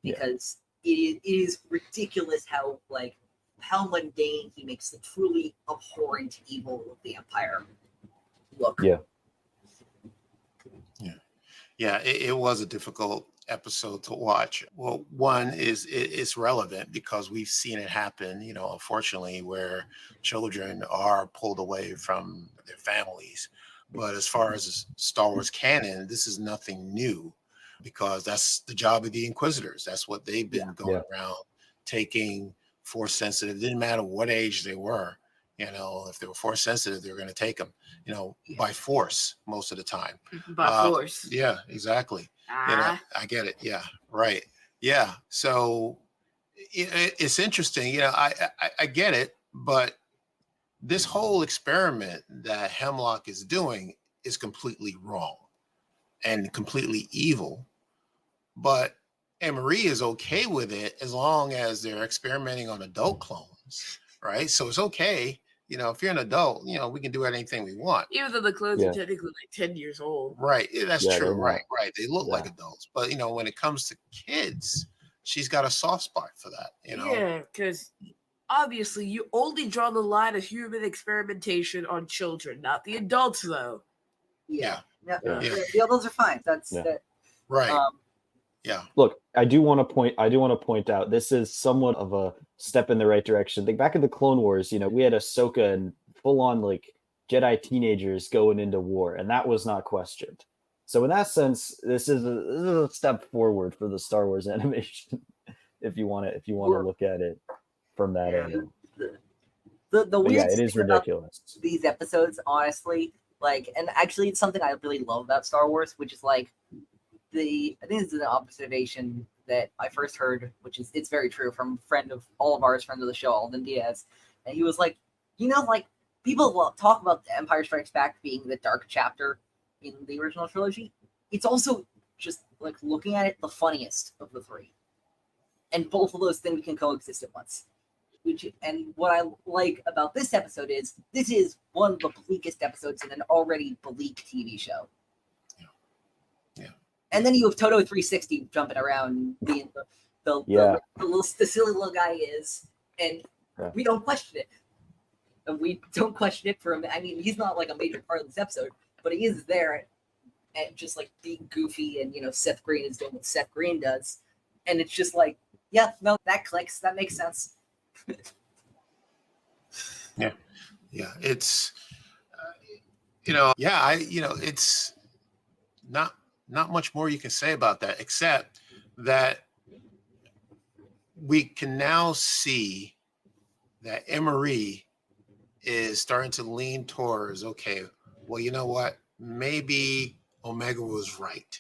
Because it is ridiculous how mundane he makes the truly abhorrent evil of the Empire look. Yeah, it was a difficult episode to watch. Well, one is it's relevant because we've seen it happen, unfortunately, where children are pulled away from their families. But as far as Star Wars canon, this is nothing new, because that's the job of the Inquisitors. That's what they've been going around, taking Force sensitive. It didn't matter what age they were. If they were Force sensitive, they were going to take them, by force most of the time. By force. Yeah, exactly. I get it. Yeah, right. Yeah. So it's interesting. I get it, but this whole experiment that Hemlock is doing is completely wrong and completely evil. But Emerie is okay with it as long as they're experimenting on adult clones, right? So it's okay. If you're an adult, we can do anything we want. Even though the clones are technically like 10 years old. Right. That's true. Right. They look like adults. But, when it comes to kids, she's got a soft spot for that, Yeah, because obviously you only draw the line of human experimentation on children, not the adults, though. Yeah. The adults are fine. That's that. Right. Look, I do want to point out this is somewhat of a step in the right direction. Like back in the Clone Wars, we had Ahsoka and full on like Jedi teenagers going into war, and that was not questioned. So in that sense, this is a step forward for the Star Wars animation, if you want to look at it from that angle. The weird it is ridiculous. These episodes, honestly, like, and actually, it's something I really love about Star Wars, which is like I think this is an observation that I first heard, which is it's very true from a friend of all of ours, friend of the show, Alden Diaz, and he was like, like people talk about The Empire Strikes Back being the dark chapter in the original trilogy. It's also just like looking at it the funniest of the three, and both of those things can coexist at once. And what I like about this episode is this is one of the bleakest episodes in an already bleak TV show. Yeah. And then you have Toto 360 jumping around, being the silly little guy is, and we don't question it. And we don't question it for him. I mean, he's not like a major part of this episode, but he is there and just like being goofy, and Seth Green is doing what Seth Green does, and it's just like, yeah, no, that clicks, that makes sense. Yeah, it's it's not much more you can say about that, except that we can now see that Emerie is starting to lean towards, okay, well, you know what, maybe Omega was right.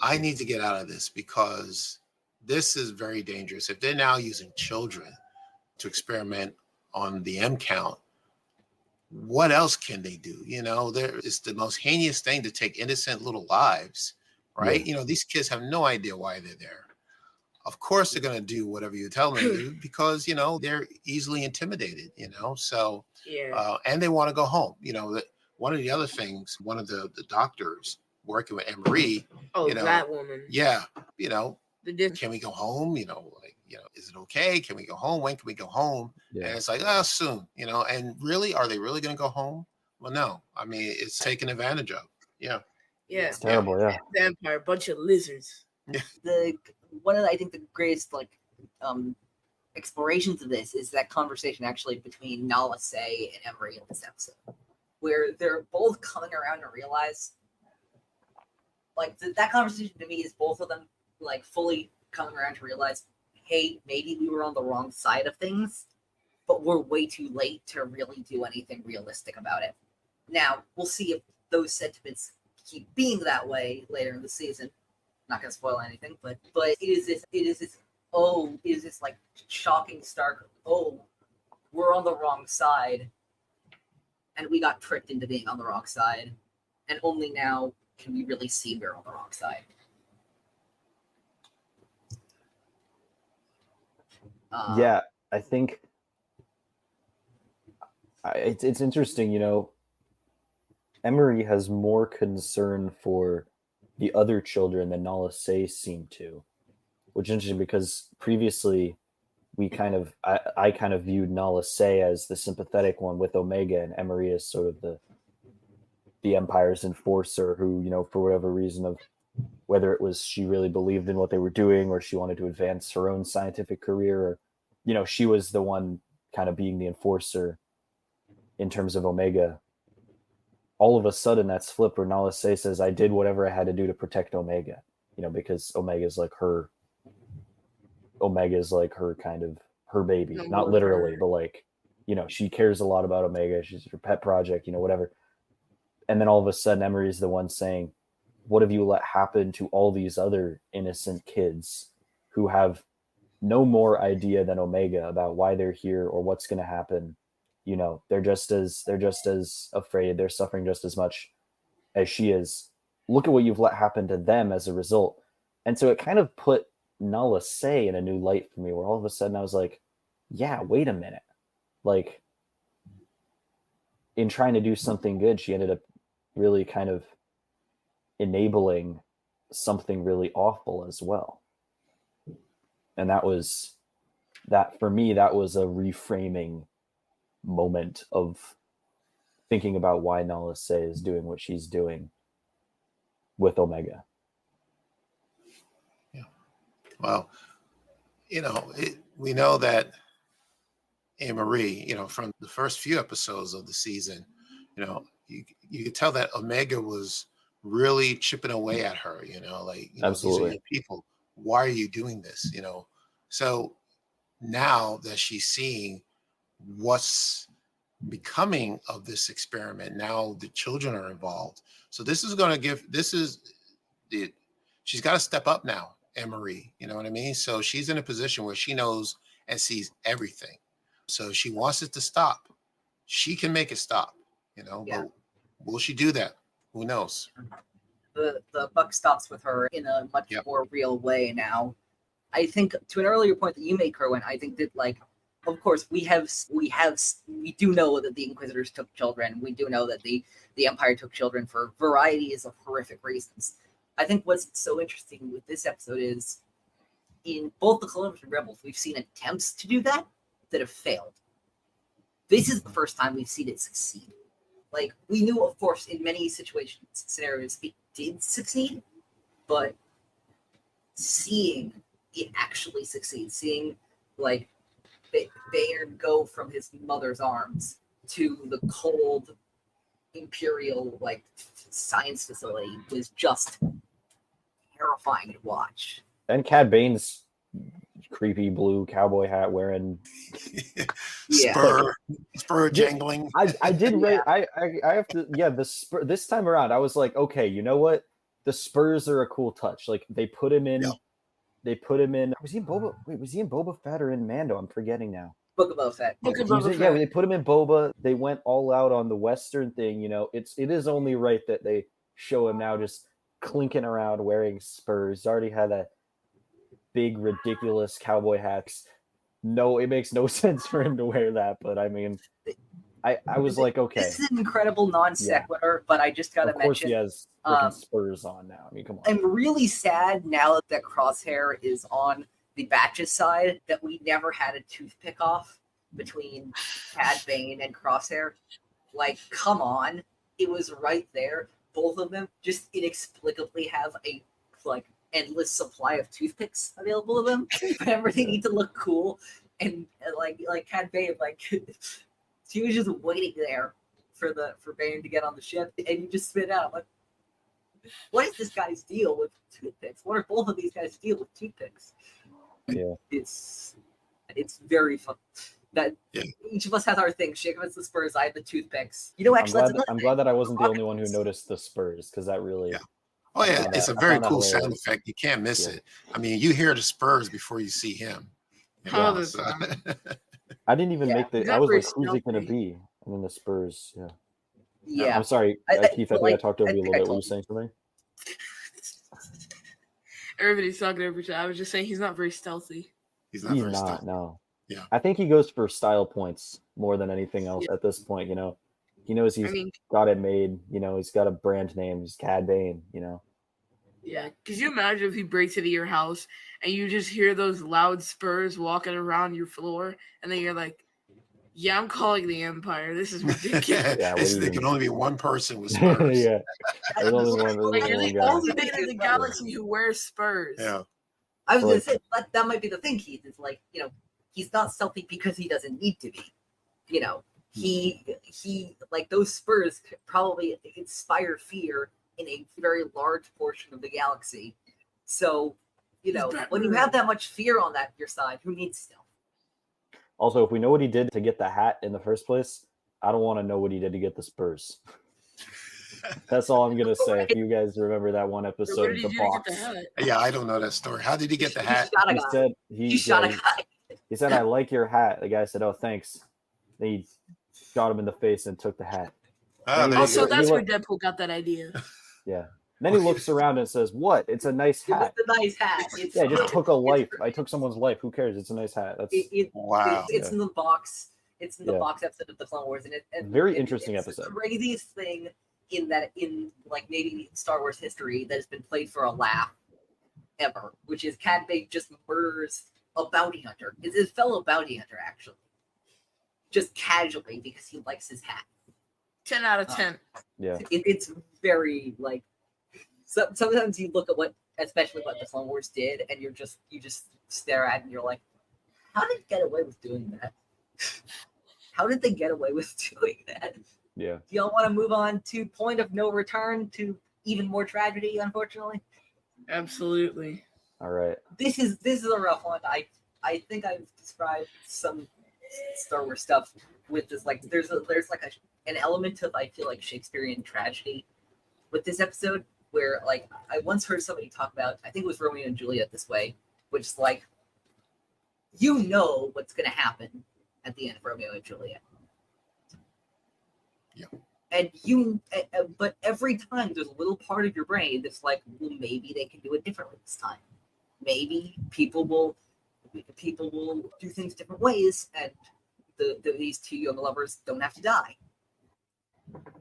I need to get out of this because this is very dangerous. If they're now using children to experiment on the M count, what else can they do? It's the most heinous thing to take innocent little lives, right? Yeah. These kids have no idea why they're there. Of course they're going to do whatever you tell them to do because, they're easily intimidated, so, and they want to go home. One of the other things, one of the doctors working with Emerie, that woman. Yeah. Can we go home? Is it okay? Can we go home? When can we go home? Yeah. And it's like, soon, and really, are they really going to go home? Well, no. I mean, it's taken advantage of. Yeah. Yeah. It's terrible. Yeah. Vampire, bunch of lizards. One of I think the greatest explorations of this is that conversation actually between Nala Se and Emerie in this episode, where they're both coming around to realize, like, that conversation to me is both of them like fully coming around to realize, hey, maybe we were on the wrong side of things, but we're way too late to really do anything realistic about it. Now, we'll see if those sentiments keep being that way later in the season. Not going to spoil anything, but it is this like shocking stark, we're on the wrong side, and we got tricked into being on the wrong side, and only now can we really see we're on the wrong side. I think it's interesting, Emerie has more concern for the other children than Nala Se seemed to, which is interesting because previously I kind of viewed Nala Se as the sympathetic one with Omega, and Emerie as sort of the Empire's enforcer who, for whatever reason, of whether it was she really believed in what they were doing or she wanted to advance her own scientific career, or, she was the one kind of being the enforcer in terms of Omega. All of a sudden that's flipped where Nala Se says, I did whatever I had to do to protect Omega, because Omega's like her kind of her baby, not literally, but like, she cares a lot about Omega. She's her pet project, whatever. And then all of a sudden Emerie's the one saying, what have you let happen to all these other innocent kids who have no more idea than Omega about why they're here or what's going to happen? They're just as afraid. They're suffering just as much as she is. Look at what you've let happen to them as a result. And so it kind of put Nala Se in a new light for me, where all of a sudden I was like, yeah, wait a minute. Like, in trying to do something good, she ended up really kind of enabling something really awful as well. And for me, that was a reframing moment of thinking about why Nala Se is doing what she's doing with Omega. Well, we know that Emerie, from the first few episodes of the season, you could tell that Omega was really chipping away at her, these are Absolutely. your people. Why are you doing this? So now that she's seeing what's becoming of this experiment, now the children are involved. So she's got to step up now, Emerie, you know what I mean? So she's in a position where she knows and sees everything. So she wants it to stop. She can make it stop, but will she do that? Who knows? The buck stops with her in a much Yep. more real way now. I think to an earlier point that you made, Kerwin, I think that of course we do know that the Inquisitors took children. We do know that the Empire took children for varieties of horrific reasons. I think what's so interesting with this episode is in both the Columbus and Rebels, we've seen attempts to do that have failed. This is the first time we've seen it succeed. We knew, of course, in many scenarios, it did succeed, but seeing it actually succeed, seeing Bayard go from his mother's arms to the cold Imperial science facility was just terrifying to watch. And Cad Bane's creepy blue cowboy hat wearing spur jangling. I did I have to the spur this time around. I was like, okay, you know what? The spurs are a cool touch. They put him in. Yeah. They put him in. Was he in Boba? Wait, was he in Boba Fett or in Mando? I'm forgetting now. Book of Boba Fett. Yeah, they put him in Boba. They went all out on the Western thing. It is only right that they show him now just clinking around wearing spurs. He's already had that big ridiculous cowboy hats. No, it makes no sense for him to wear that. But I mean, I was like, okay, this is an incredible non sequitur. But I just gotta mention, of course, he has freaking spurs on now. I mean, come on. I'm really sad now that Crosshair is on the Batch's side that we never had a toothpick off between Cad Bane and Crosshair. Come on, it was right there. Both of them just inexplicably have a endless supply of toothpicks available to them whenever they need to look cool. And Cad Bane, she was just waiting there for Bane to get on the ship, and you just spit out. I'm like, what is this guy's deal with toothpicks? What are both of these guys' deal with toothpicks? Yeah, it's very fun. That each of us has our thing. Jacob has the spurs. I have the toothpicks. Actually, I'm glad that I wasn't the only one who noticed the spurs because that really. Yeah. Oh yeah, it's a very cool sound effect. You can't miss it. I mean, you hear the spurs before you see him. I didn't even make the. I was like, who's it going to be? And then the spurs. Yeah. Yeah. I'm sorry, Keith. I think I talked over you a little bit. Were you saying something? Everybody's talking over each other. I was just saying he's not very stealthy. He's not very stealthy. No. Yeah. I think he goes for style points more than anything else at this point. He knows he's got it made. He's got a brand name. He's Cad Bane. Yeah. Could you imagine if he breaks into your house and you just hear those loud spurs walking around your floor, and then you're like, "Yeah, I'm calling the Empire. This is ridiculous." There can only be one person with spurs. Yeah. You're the only man in the galaxy who wears spurs. Yeah. I was going to say that might be the thing, Keith. Is he's not stealthy because he doesn't need to be. He those spurs could probably inspire fear in a very large portion of the galaxy. So, when you have that much fear on your side, who needs stealth? Also, if we know what he did to get the hat in the first place, I don't want to know what he did to get the spurs. That's all I'm going to say. If you guys remember that one episode of The Box. Yeah, I don't know that story. How did he get the hat? He shot a guy. He said, "I like your hat." The guy said, "Oh, thanks." Then he shot him in the face and took the hat. Also, that's where Deadpool got that idea. Yeah. Then he looks around and says, "What? It's a nice hat." It's a nice hat. I just took a life. I took someone's life. Who cares? It's a nice hat. That's wow. It's in the box. It's in the box episode of the Clone Wars, and very interesting it's episode. The craziest thing in maybe Star Wars history that has been played for a laugh ever, which is Cad Bane just murders a bounty hunter. It's his fellow bounty hunter, actually, just casually because he likes his hat. 10 out of 10. Yeah, it's very sometimes you look at what especially what the Clone Wars did, and you just stare at it and you're like, how did they get away with doing that? How did they get away with doing that? Yeah. Do y'all want to move on to Point of No Return, to even more tragedy, unfortunately? Absolutely. All right. This is a rough one. I think I've described some Star Wars stuff with this, like there's like an element of, I feel like, Shakespearean tragedy with this episode, where like I once heard somebody talk about, I think it was Romeo and Juliet this way, which is like, you know what's gonna happen at the end of Romeo and Juliet. Yeah. And but every time there's a little part of your brain that's like, well, maybe they can do it differently this time. Maybe people will do things different ways, and these two young lovers don't have to die.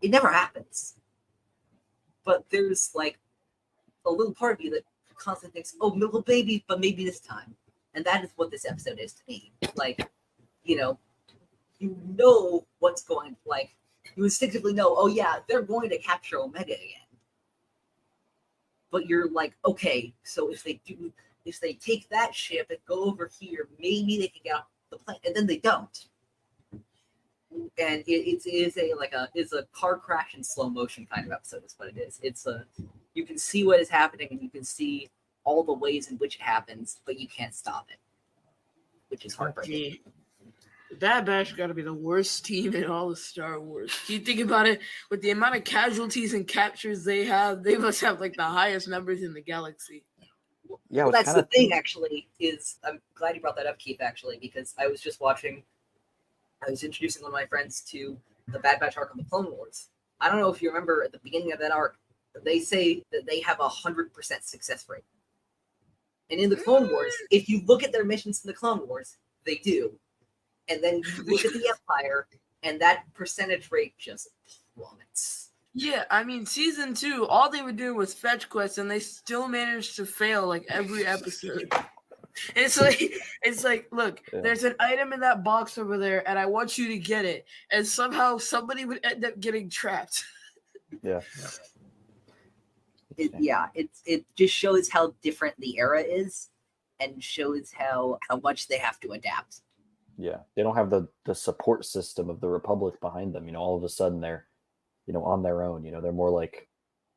It never happens. But there's like a little part of you that constantly thinks, oh, little baby, but maybe this time. And that is what this episode is to me. Like, you know what's going, like, you instinctively know, oh yeah, they're going to capture Omega again. But you're like, okay, so if they take that ship and go over here, maybe they can get off the plane, and then they don't. And it's a car crash in slow motion kind of episode is what it is. You can see what is happening, and you can see all the ways in which it happens, but you can't stop it, which is heartbreaking. The Bad Batch got to be the worst team in all of Star Wars. If you think about it, with the amount of casualties and captures they have, they must have like the highest numbers in the galaxy. Yeah, well, that's the thing, actually, is I'm glad you brought that up, Keith, actually, because I was introducing one of my friends to the Bad Batch arc of the Clone Wars. I don't know if you remember at the beginning of that arc, they say that they have 100% success rate. And in the Clone Wars, if you look at their missions in the Clone Wars, they do. And then you look at the Empire, and that percentage rate just plummets. Yeah, I mean, season 2, all they were doing was fetch quests, and they still managed to fail like every episode. It's like, look, there's an item in that box over there, and I want you to get it. And somehow somebody would end up getting trapped. Yeah. It just shows how different the era is, and shows how much they have to adapt. Yeah, they don't have the support system of the Republic behind them. All of a sudden they're, on their own. They're more like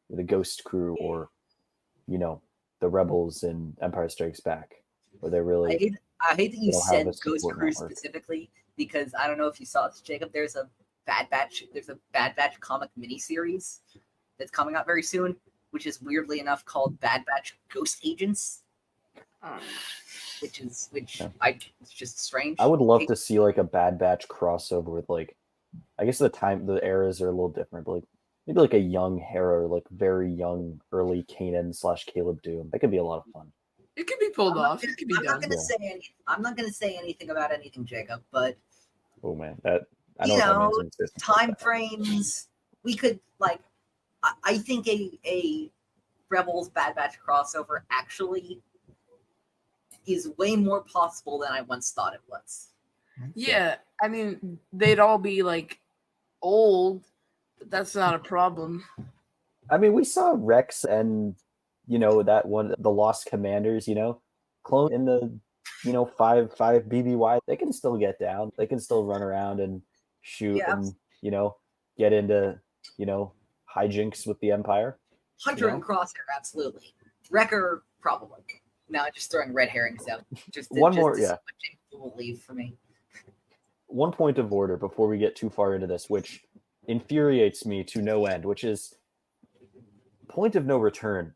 the Ghost Crew or, the Rebels in Empire Strikes Back, where they're really. I hate that you said Ghost Crew specifically, because I don't know if you saw this, Jacob. There's a Bad Batch comic miniseries that's coming out very soon, which is weirdly enough called Bad Batch Ghost Agents. It's just strange. I would love to see like a Bad Batch crossover with, like, I guess the eras are a little different, but like maybe like a young Hera, or like very young early Kanan / Caleb Doom. That could be a lot of fun. It could be pulled off. It could be done. I'm not going to say anything about anything, Jacob, but oh man, I know time frames. We could, like, I think a Rebels Bad Batch crossover actually is way more possible than I once thought it was. Yeah, I mean, they'd all be like old, but that's not a problem. I mean, we saw Rex and that one, the Lost Commanders, clone in the 5 BBY. They can still get down. They can still run around and shoot and get into hijinks with the Empire. Hunter and Crosshair, absolutely. Wrecker, probably. No, just throwing red herrings out. Will leave for me. One point of order before we get too far into this, which infuriates me to no end, which is Point of No Return.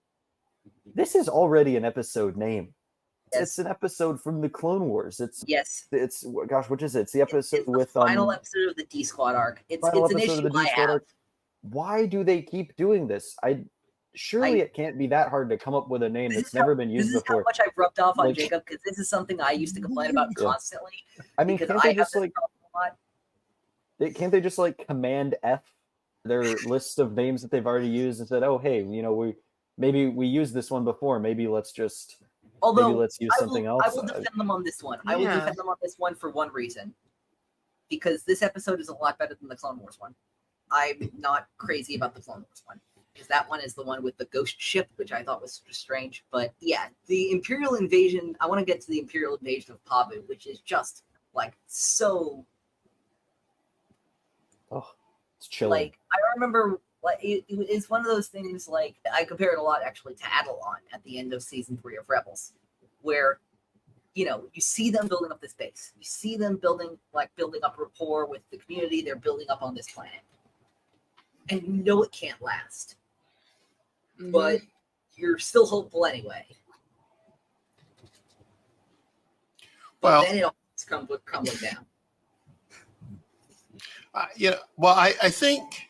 This is already an episode name. Yes. It's an episode from the Clone Wars. It's gosh, what is it? It's the episode with final episode of the D Squad arc. It's an issue I have. Arc. Why do they keep doing this? Surely it can't be that hard to come up with a name that's never been used before. This is how much I've rubbed off on Jacob, because this is something I used to complain about constantly. I mean, can't they just like Command F their list of names that they've already used and said, oh, hey, we used this one before. Maybe let's use something else. I will defend them on this one. I will defend them on this one for one reason. Because this episode is a lot better than the Clone Wars one. I'm not crazy about the Clone Wars one. because that one is the one with the ghost ship, which I thought was strange. But yeah, the Imperial invasion. I want to get to the Imperial invasion of Pabu, which is just like so. Oh, it's chilling. Like I remember, like it's one of those things. Like I compare it a lot actually to Adelon at the end of season 3 of Rebels, where you see them building up this base. You see them building up rapport with the community. They're building up on this planet, and you know it can't last, but you're still hopeful anyway. But then it all crumbling down. I think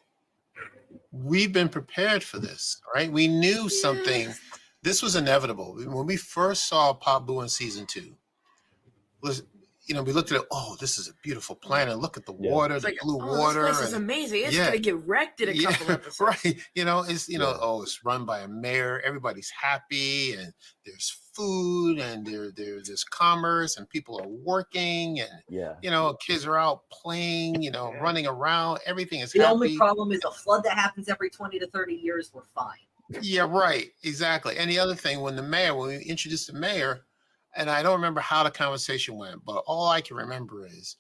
we've been prepared for this, right? We knew something. This was inevitable. When we first saw Pabu in season 2, we looked at it. Oh, this is a beautiful planet. Look at the water, the blue water. This place is amazing. It's gonna get wrecked in a couple episodes. Right. It's run by a mayor. Everybody's happy, and there's food, and there's commerce, and people are working, and kids are out playing, running around. Everything is happy. The only problem is a flood that happens every 20 to 30 years. We're fine. Yeah, right. Exactly. And the other thing, when we introduced the mayor, and I don't remember how the conversation went, but all I can remember is,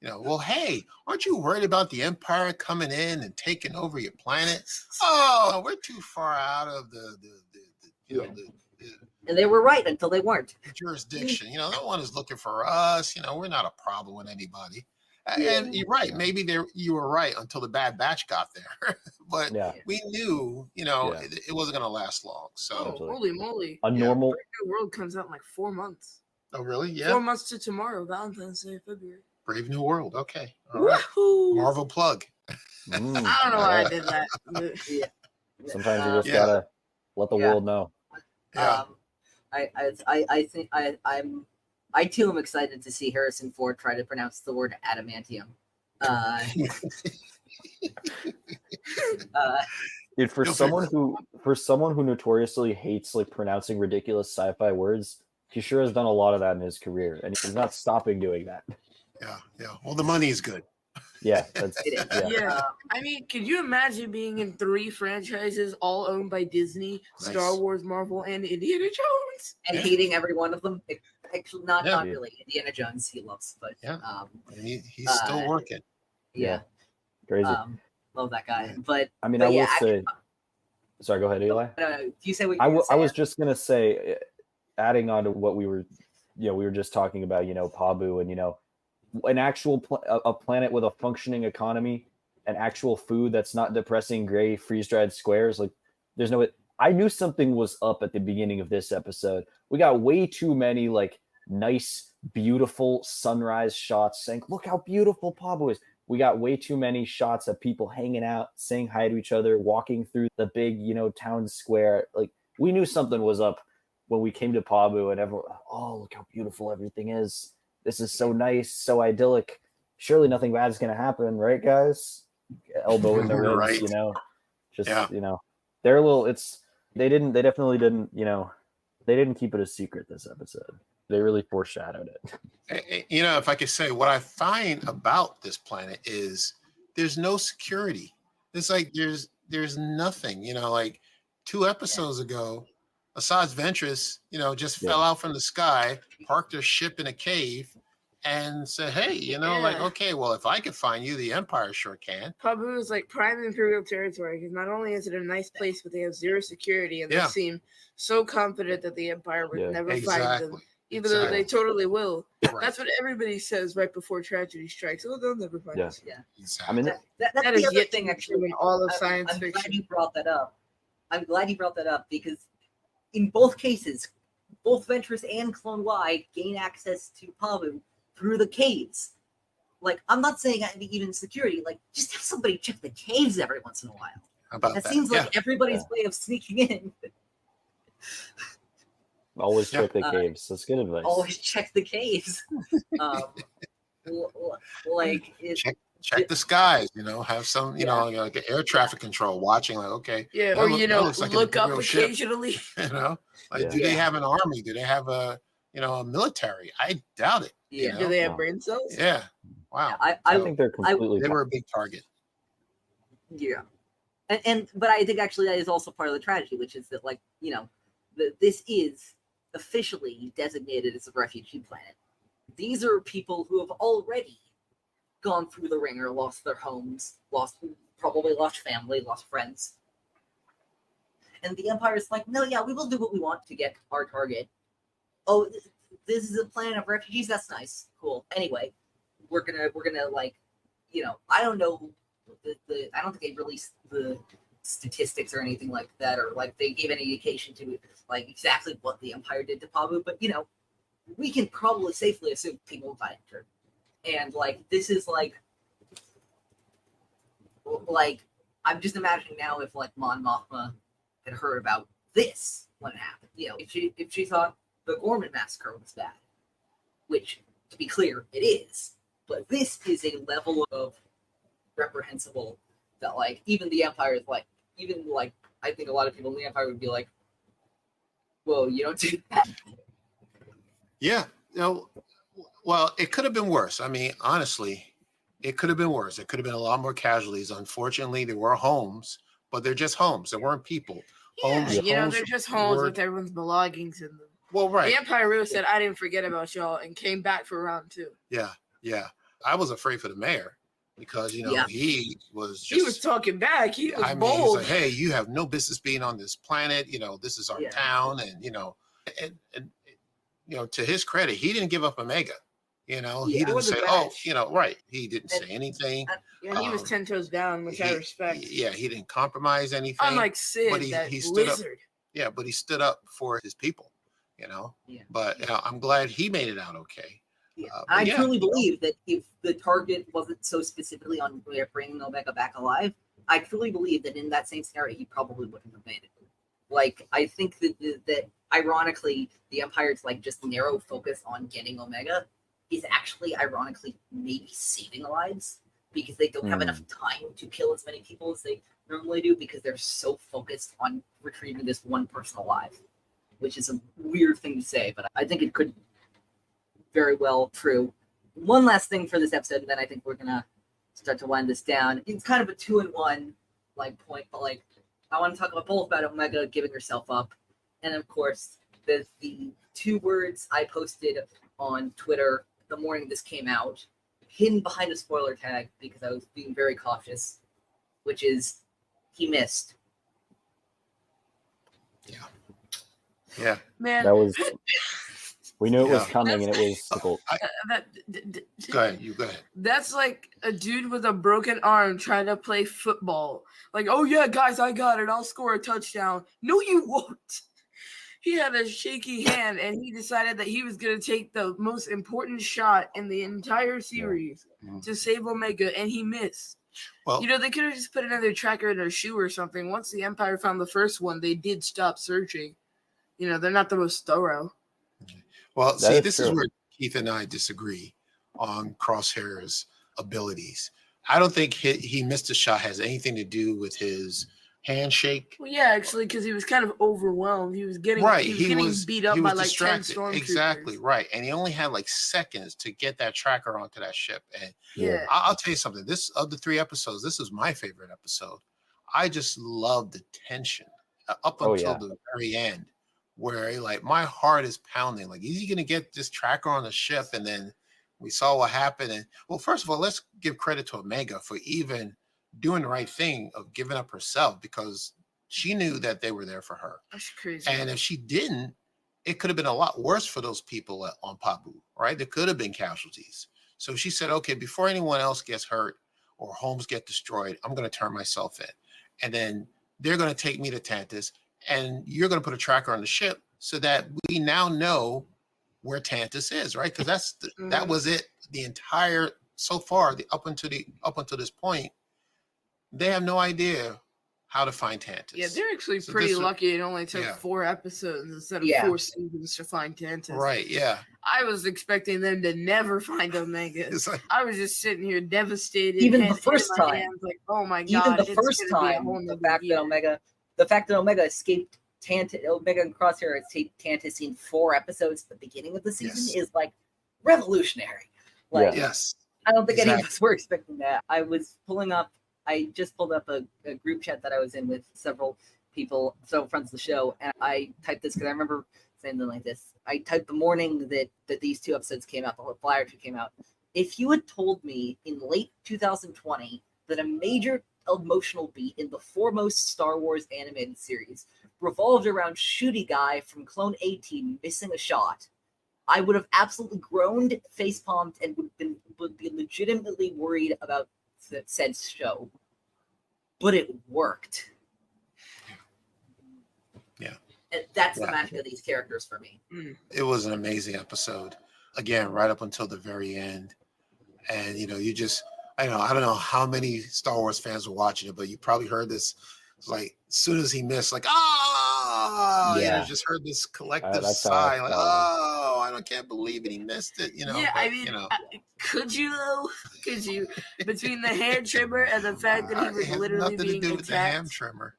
well, hey, aren't you worried about the Empire coming in and taking over your planet? Oh, we're too far out of and they were right until they weren't. Jurisdiction. No one is looking for us. We're not a problem with anybody. And you're right. Maybe you were right until the Bad Batch got there, but we knew, it wasn't going to last long. So holy moly! A normal Brave New World comes out in like 4 months. Oh, really? Yeah. 4 months to tomorrow, Valentine's Day, February. Brave New World. Okay. All right. Marvel plug. I don't know why I did that. Sometimes you just gotta let the world know. Yeah. I too am excited to see Harrison Ford try to pronounce the word adamantium. Dude, for someone who notoriously hates pronouncing ridiculous sci-fi words, he sure has done a lot of that in his career, and he's not stopping doing that. Yeah. Well, the money is good. Yeah, I mean, could you imagine being in 3 franchises all owned by Disney, Star Wars, Marvel, and Indiana Jones, and hating every one of them? Actually, not really. Indiana Jones, he loves, but he's still working. Yeah, crazy. Love that guy. But I mean, I will say. Sorry, go ahead, Eli. No. You say what I was just gonna say, adding on to what we were just talking about. Pabu, and an actual a planet with a functioning economy and actual food that's not depressing gray freeze-dried squares. There's no. I knew something was up at the beginning of this episode. We got way too many nice, beautiful sunrise shots saying, "Look how beautiful Pabu is." We got way too many shots of people hanging out, saying hi to each other, walking through the big, town square. We knew something was up when we came to Pabu, and everyone, oh, look how beautiful everything is. This is so nice, so idyllic. Surely nothing bad is going to happen, right, guys? Elbow in the ribs, right. They're a little. They definitely didn't. They didn't keep it a secret this episode. They really foreshadowed it. If I could say, what I find about this planet is there's no security. It's there's nothing. 2 episodes ago, Asajj Ventress, just fell out from the sky, parked her ship in a cave, and said, "Hey, okay, well, if I could find you, the Empire sure can." Pabu is prime Imperial territory because not only is it a nice place, but they have 0 security, and they seem so confident that the Empire would never find them. Even though they totally will. Right. That's what everybody says right before tragedy strikes. Oh, they'll never find us. Yeah. Exactly. I mean, that is the other thing, actually, in all of science I'm fiction. glad you brought that up. I'm glad you brought that up because in both cases, both Ventress and Clone Y gain access to Pabu through the caves. I'm not saying even security. Just have somebody check the caves every once in a while. How about that? That seems like everybody's way of sneaking in. Always check the caves. That's good advice. Always check the caves. Check the skies. Have some, like an air traffic control watching. Okay. Yeah, or look up occasionally. Do they have an army? Do they have a military? I doubt it. Yeah. Do they have brain cells? Yeah. Wow. I think they're completely. They were a big target. Yeah. But I think actually that is also part of the tragedy, which is that, like, you know, this is officially designated as a refugee planet. These are people who have already gone through the ringer, lost their homes, probably lost family, lost friends. And the Empire's like, no, yeah, we will do what we want to get our target. Oh, this is a planet of refugees. That's nice, cool. Anyway, we're gonna like, you know, I don't know. I don't think they released the statistics or anything like that, or like they gave any indication to like exactly what the Empire did to Pabu. But you know, we can probably safely assume people got injured. And like this is like I'm just imagining now if like Mon Mothma had heard about this when it happened. You know, if she thought the Gorman massacre was bad, which to be clear, it is. But this is a level of reprehensible that like even the Empire is like, even like I think a lot of people in the Empire would be like, whoa, you don't do that. Yeah. You know, well, it could have been worse. I mean, honestly, it could have been worse. It could have been a lot more casualties. Unfortunately, there were homes, but they're just homes. There weren't people. Yeah, Homes, you know, homes they're just homes with everyone's belongings in them. Well, right. The Empire really said, I didn't forget about y'all, and came back for round 2. Yeah, yeah. I was afraid for the mayor because, you know, Yeah. he was just... He was talking back. He was bold. He's like, hey, you have no business being on this planet. You know, this is our town. And, you know, and, you know, to his credit, he didn't give up Omega. You know, he didn't say, oh, you know, right. He didn't say anything. Yeah, he was 10 toes down, which I respect. Yeah, he didn't compromise anything. Unlike Sid, but he stood lizard. Up. Yeah, but he stood up for his people, you know. Yeah. But you know, I'm glad he made it out okay. Yeah. I truly believe that if the target wasn't so specifically on bringing Omega back alive, I truly believe that in that same scenario, he probably wouldn't have made it. Like, I think that ironically, the Empire's like just narrow focus on getting Omega is actually ironically maybe saving lives because they don't have enough time to kill as many people as they normally do because they're so focused on retrieving this one person alive, which is a weird thing to say, but I think it could very well true. One last thing for this episode, and then I think we're gonna start to wind this down. It's kind of a 2-in-1 like point, but like I want to talk about Omega giving herself up, and of course the 2 words I posted on Twitter the morning this came out, hidden behind a spoiler tag because I was being very cautious, which is he missed. Yeah. Man, that was. We knew it was coming, and it was difficult. Go ahead. You go ahead. That's like a dude with a broken arm trying to play football. Like, oh yeah, guys, I got it. I'll score a touchdown. No, you won't. He had a shaky hand, and he decided that he was going to take the most important shot in the entire series to save Omega, and he missed. Well, you know, they could have just put another tracker in their shoe or something. Once the Empire found the first one, they did stop searching. You know, they're not the most thorough. Well, see, this is where Keith and I disagree on Crosshair's abilities. I don't think he missed a shot has anything to do with his handshake. Well, yeah, actually, because he was kind of overwhelmed. He was getting beat up by like 10 stormtroopers. Exactly, right. And he only had like seconds to get that tracker onto that ship. And I'll tell you something. This of the 3 episodes, this is my favorite episode. I just love the tension up until the very end, where like my heart is pounding. Like, is he going to get this tracker on the ship? And then we saw what happened. And well, first of all, let's give credit to Omega for even doing the right thing of giving up herself, because she knew that they were there for her. That's crazy. And if she didn't, it could have been a lot worse for those people on Pabu, right? There could have been casualties. So she said, okay, before anyone else gets hurt or homes get destroyed, I'm going to turn myself in. And then they're going to take me to Tantus, and you're going to put a tracker on the ship so that we now know where Tantus is, right? Because that was it. The entire so far, up until this point, they have no idea how to find Tantus. Yeah, they're actually pretty lucky. It only took 4 episodes instead of 4 seasons to find Tantus. Right, yeah. I was expecting them to never find Omega. Like, I was just sitting here devastated. Even the first time. Hands, like, oh my God. Even the first time, the fact that Omega escaped Tantus, Omega and Crosshair escaped Tantus in 4 episodes at the beginning of the season is like revolutionary. Like, yes. I don't think any of us were expecting that. I was pulling up I just pulled up a group chat that I was in with several people, several friends of the show, and I typed this because I remember saying something like this. I typed the morning that these 2 episodes came out, the whole Flyer 2 came out. If you had told me in late 2020 that a major emotional beat in the foremost Star Wars animated series revolved around Shooty Guy from Clone A-Team missing a shot, I would have absolutely groaned, facepalmed, and would be legitimately worried about said show. But it worked. Yeah. And that's the magic of these characters for me. It was an amazing episode. Again, right up until the very end. And, you just, I don't know how many Star Wars fans were watching it, but you probably heard this, like, as soon as he missed, like, just heard this collective sigh, like, I can't believe it, he missed it, Yeah, but, I mean, could you, though? Could you? Between the hand trimmer and the fact that he was literally being attacked. With the hand trimmer.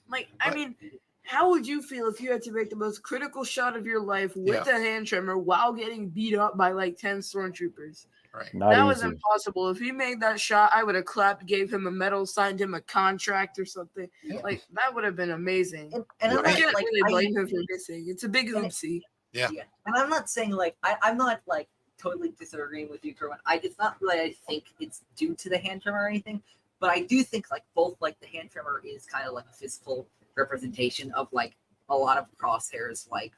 Like, I mean, how would you feel if you had to make the most critical shot of your life with a hand trimmer while getting beat up by, like, 10 stormtroopers? Right. That was impossible. If he made that shot, I would have clapped, gave him a medal, signed him a contract or something. Yeah. Like, that would have been amazing. And I can't really blame him for missing. It's a big oopsie. Yeah. And I'm not saying, like, I'm not, like, totally disagreeing with you, Kerwin. It's not that I think it's due to the hand trimmer or anything, but I do think, like, both, like, the hand trimmer is kind of like a physical representation of, like, a lot of Crosshair's, like,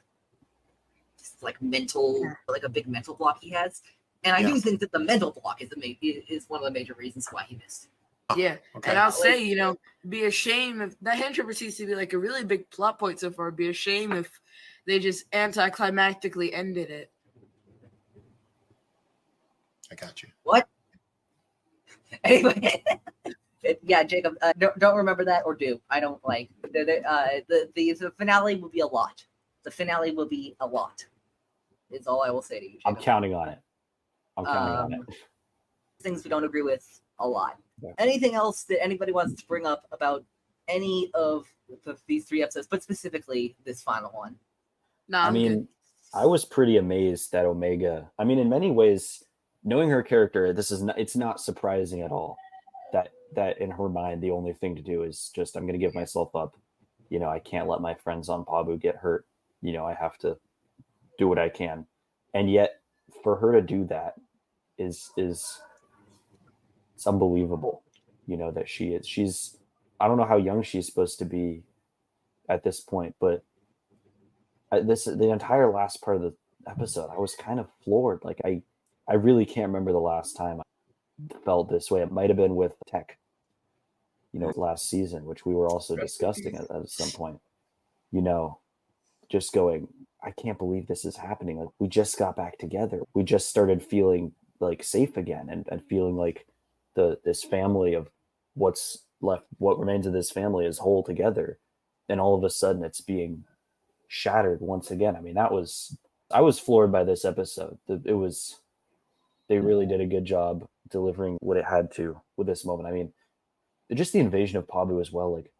just, like, mental, like, a big mental block he has. And I do think that the mental block is one of the major reasons why he missed. Yeah, okay. And I'll say, it'd be a shame if that hand trimmer seems to be like a really big plot point so far. It'd be a shame if they just anticlimactically ended it. I got you. What? Anyway, yeah, Jacob, don't remember that or do. I don't like the finale will be a lot. The finale will be a lot. Is all I will say to you, Jacob. I'm counting on it. Things we don't agree with a lot. Yeah. Anything else that anybody wants to bring up about any of these 3 episodes, but specifically this final one? No, I mean, I was pretty amazed that Omega. I mean, in many ways, knowing her character, it's not surprising at all that in her mind the only thing to do is just, I'm going to give myself up. I can't let my friends on Pabu get hurt. I have to do what I can, and yet for her to do that is it's unbelievable. That she's I don't know how young she's supposed to be at this point, but the entire last part of the episode, I was kind of floored. Like I really can't remember the last time I felt this way. It might have been with Tech, last season, which we were also discussing at some point. Just going, I can't believe this is happening. Like, we just got back together. We just started feeling like safe again and feeling like this family of what remains of this family is whole together. And all of a sudden it's being shattered once again. I mean, I was floored by this episode. They really did a good job delivering what it had to with this moment. I mean, just the invasion of Pabu as well. Like,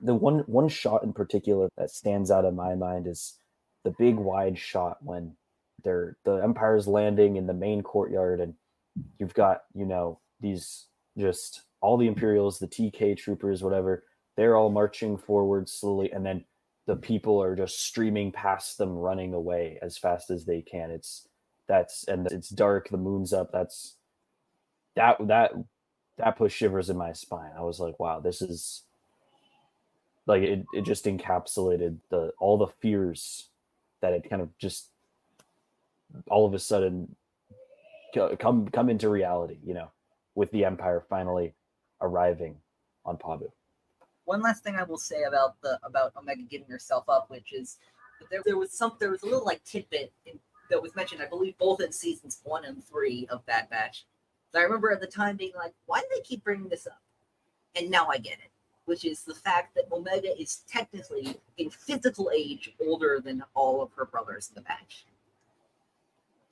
the one shot in particular that stands out in my mind is the big wide shot when the Empire's landing in the main courtyard, and you've got, these just all the Imperials, the TK troopers, whatever, they're all marching forward slowly, and then the people are just streaming past them, running away as fast as they can. It's dark, the moon's up. That put shivers in my spine. I was like, wow, this is like, it just encapsulated all the fears that had kind of just all of a sudden come into reality, with the Empire finally arriving on Pabu. One last thing I will say about Omega giving herself up, which is that there was a little like tidbit that was mentioned, I believe, both in seasons 1 and 3 of Bad Batch. So I remember at the time being like, why do they keep bringing this up? And now I get it, which is the fact that Omega is technically, in physical age, older than all of her brothers in the batch.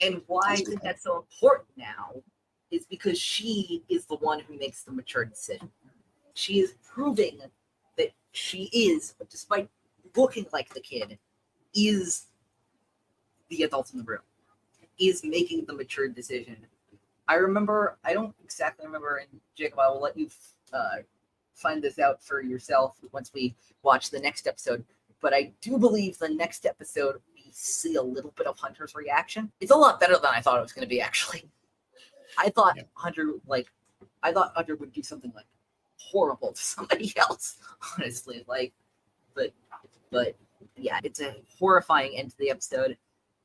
And why I think that's so important now is because she is the one who makes the mature decision. She is proving that she is, despite looking like the kid, is the adult in the room, is making the mature decision. I don't exactly remember, and Jacob, I will let you find this out for yourself once we watch the next episode. But I do believe the next episode we see a little bit of Hunter's reaction. It's a lot better than I thought it was going to be. Actually, I thought Hunter would do something like horrible to somebody else. Honestly, but yeah, it's a horrifying end to the episode.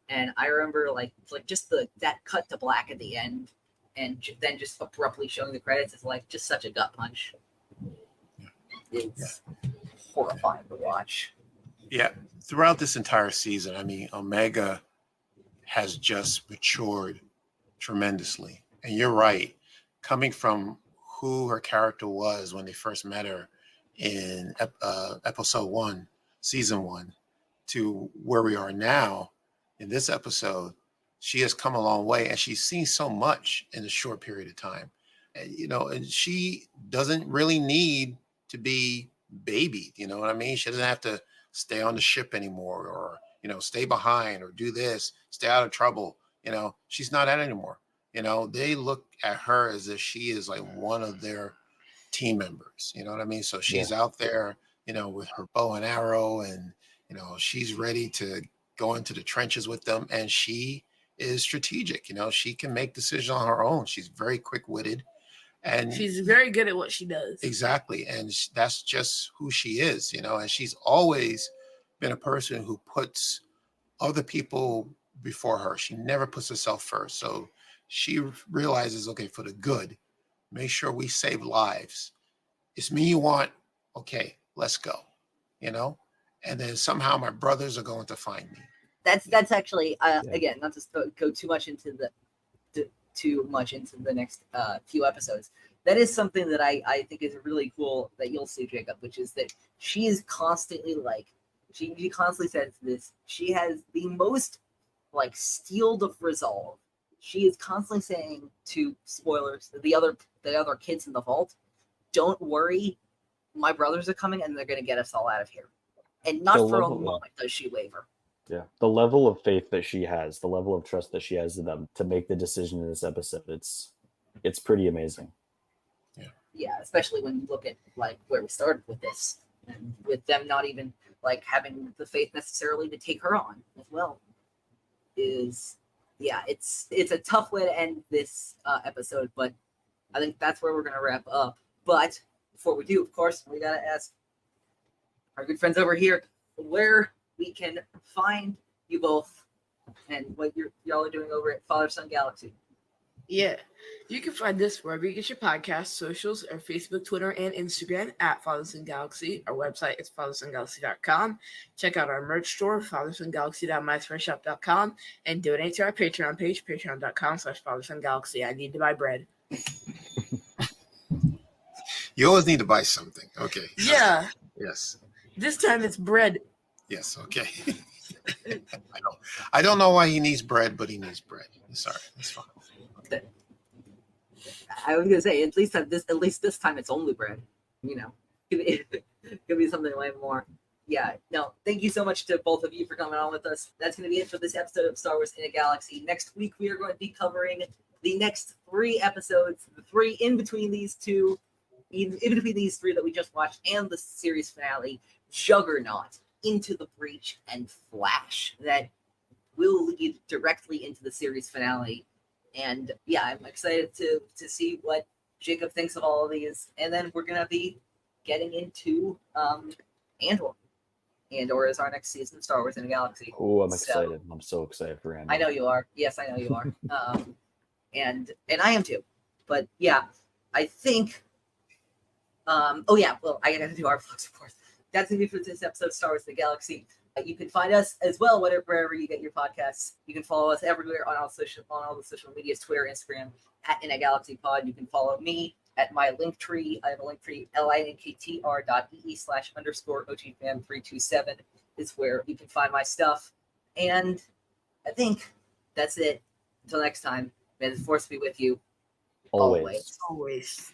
And I remember like just that cut to black at the end, and then just abruptly showing the credits is like just such a gut punch. It's horrifying to watch. Yeah, throughout this entire season, I mean, Omega has just matured tremendously. And you're right, coming from who her character was when they first met her in episode 1, season 1, to where we are now in this episode, she has come a long way, and she's seen so much in a short period of time. And, and she doesn't really need to be babied. You know what I mean? She doesn't have to stay on the ship anymore, or, stay behind, or do this, stay out of trouble. She's not that anymore. They look at her as if she is like one of their team members. You know what I mean? So she's out there, with her bow and arrow, and, she's ready to go into the trenches with them. And she is strategic. She can make decisions on her own. She's very quick-witted. And she's very good at what she does. Exactly. And that's just who she is, and she's always been a person who puts other people before her. She never puts herself first. So she realizes, okay, for the good, make sure we save lives. It's me you want. Okay, let's go, and then somehow my brothers are going to find me. That's actually, again, not to go too much into the next few episodes. That is something that I think is really cool that you'll see, Jacob, which is that she is constantly she constantly says this. She has the most steeled of resolve. She is constantly saying to, spoilers, the other kids in the vault, don't worry, my brothers are coming and they're going to get us all out of here. And not for a moment does she waver. Yeah, the level of faith that she has, the level of trust that she has in them to make the decision in this episode, it's pretty amazing. Yeah, especially when you look at where we started with this, and with them not even having the faith necessarily to take her on as well. It's a tough way to end this episode, but I think that's where we're gonna wrap up. But before we do, of course, we gotta ask our good friends over here where we can find you both and what y'all are doing over at Father Son Galaxy. Yeah, you can find this wherever you get your podcast, socials, or Facebook, Twitter, and Instagram at Father Son Galaxy. Our website is fathersongalaxy.com. Check out our merch store, fathersongalaxy.mysfriendshop.com, and donate to our Patreon page, patreon.com/fathersongalaxy. I need to buy bread. You always need to buy something. Okay. Yeah. Yes. This time it's bread. Yes. Okay. I don't know why he needs bread, but he needs bread. Sorry. That's fine. I was gonna say at least this time it's only bread. It could be something way more. Yeah. No. Thank you so much to both of you for coming on with us. That's gonna be it for this episode of Star Wars in a Galaxy. Next week we are going to be covering the next 3 episodes, the 3 in between these 2, in between these 3 that we just watched, and the series finale, Juggernaut, Into the Breach, and Flash. That will lead directly into the series finale. And yeah, I'm excited to see what Jacob thinks of all of these. And then we're gonna be getting into Andor. Andor is our next season of Star Wars in a Galaxy. Oh, I'm excited. I'm so excited for Andor. I know you are. Yes, I know you are. And I am too. But yeah, I think I gotta do our vlogs, of course. That's gonna be for this episode of Star Wars in the Galaxy. You can find us as well wherever you get your podcasts. You can follow us everywhere on all the social medias, Twitter, Instagram, at In a Galaxy Pod. You can follow me at my Linktree. I have a Linktree, linktr.ee/_OGFam327 is where you can find my stuff. And I think that's it. Until next time, may the Force be with you. Always. Always.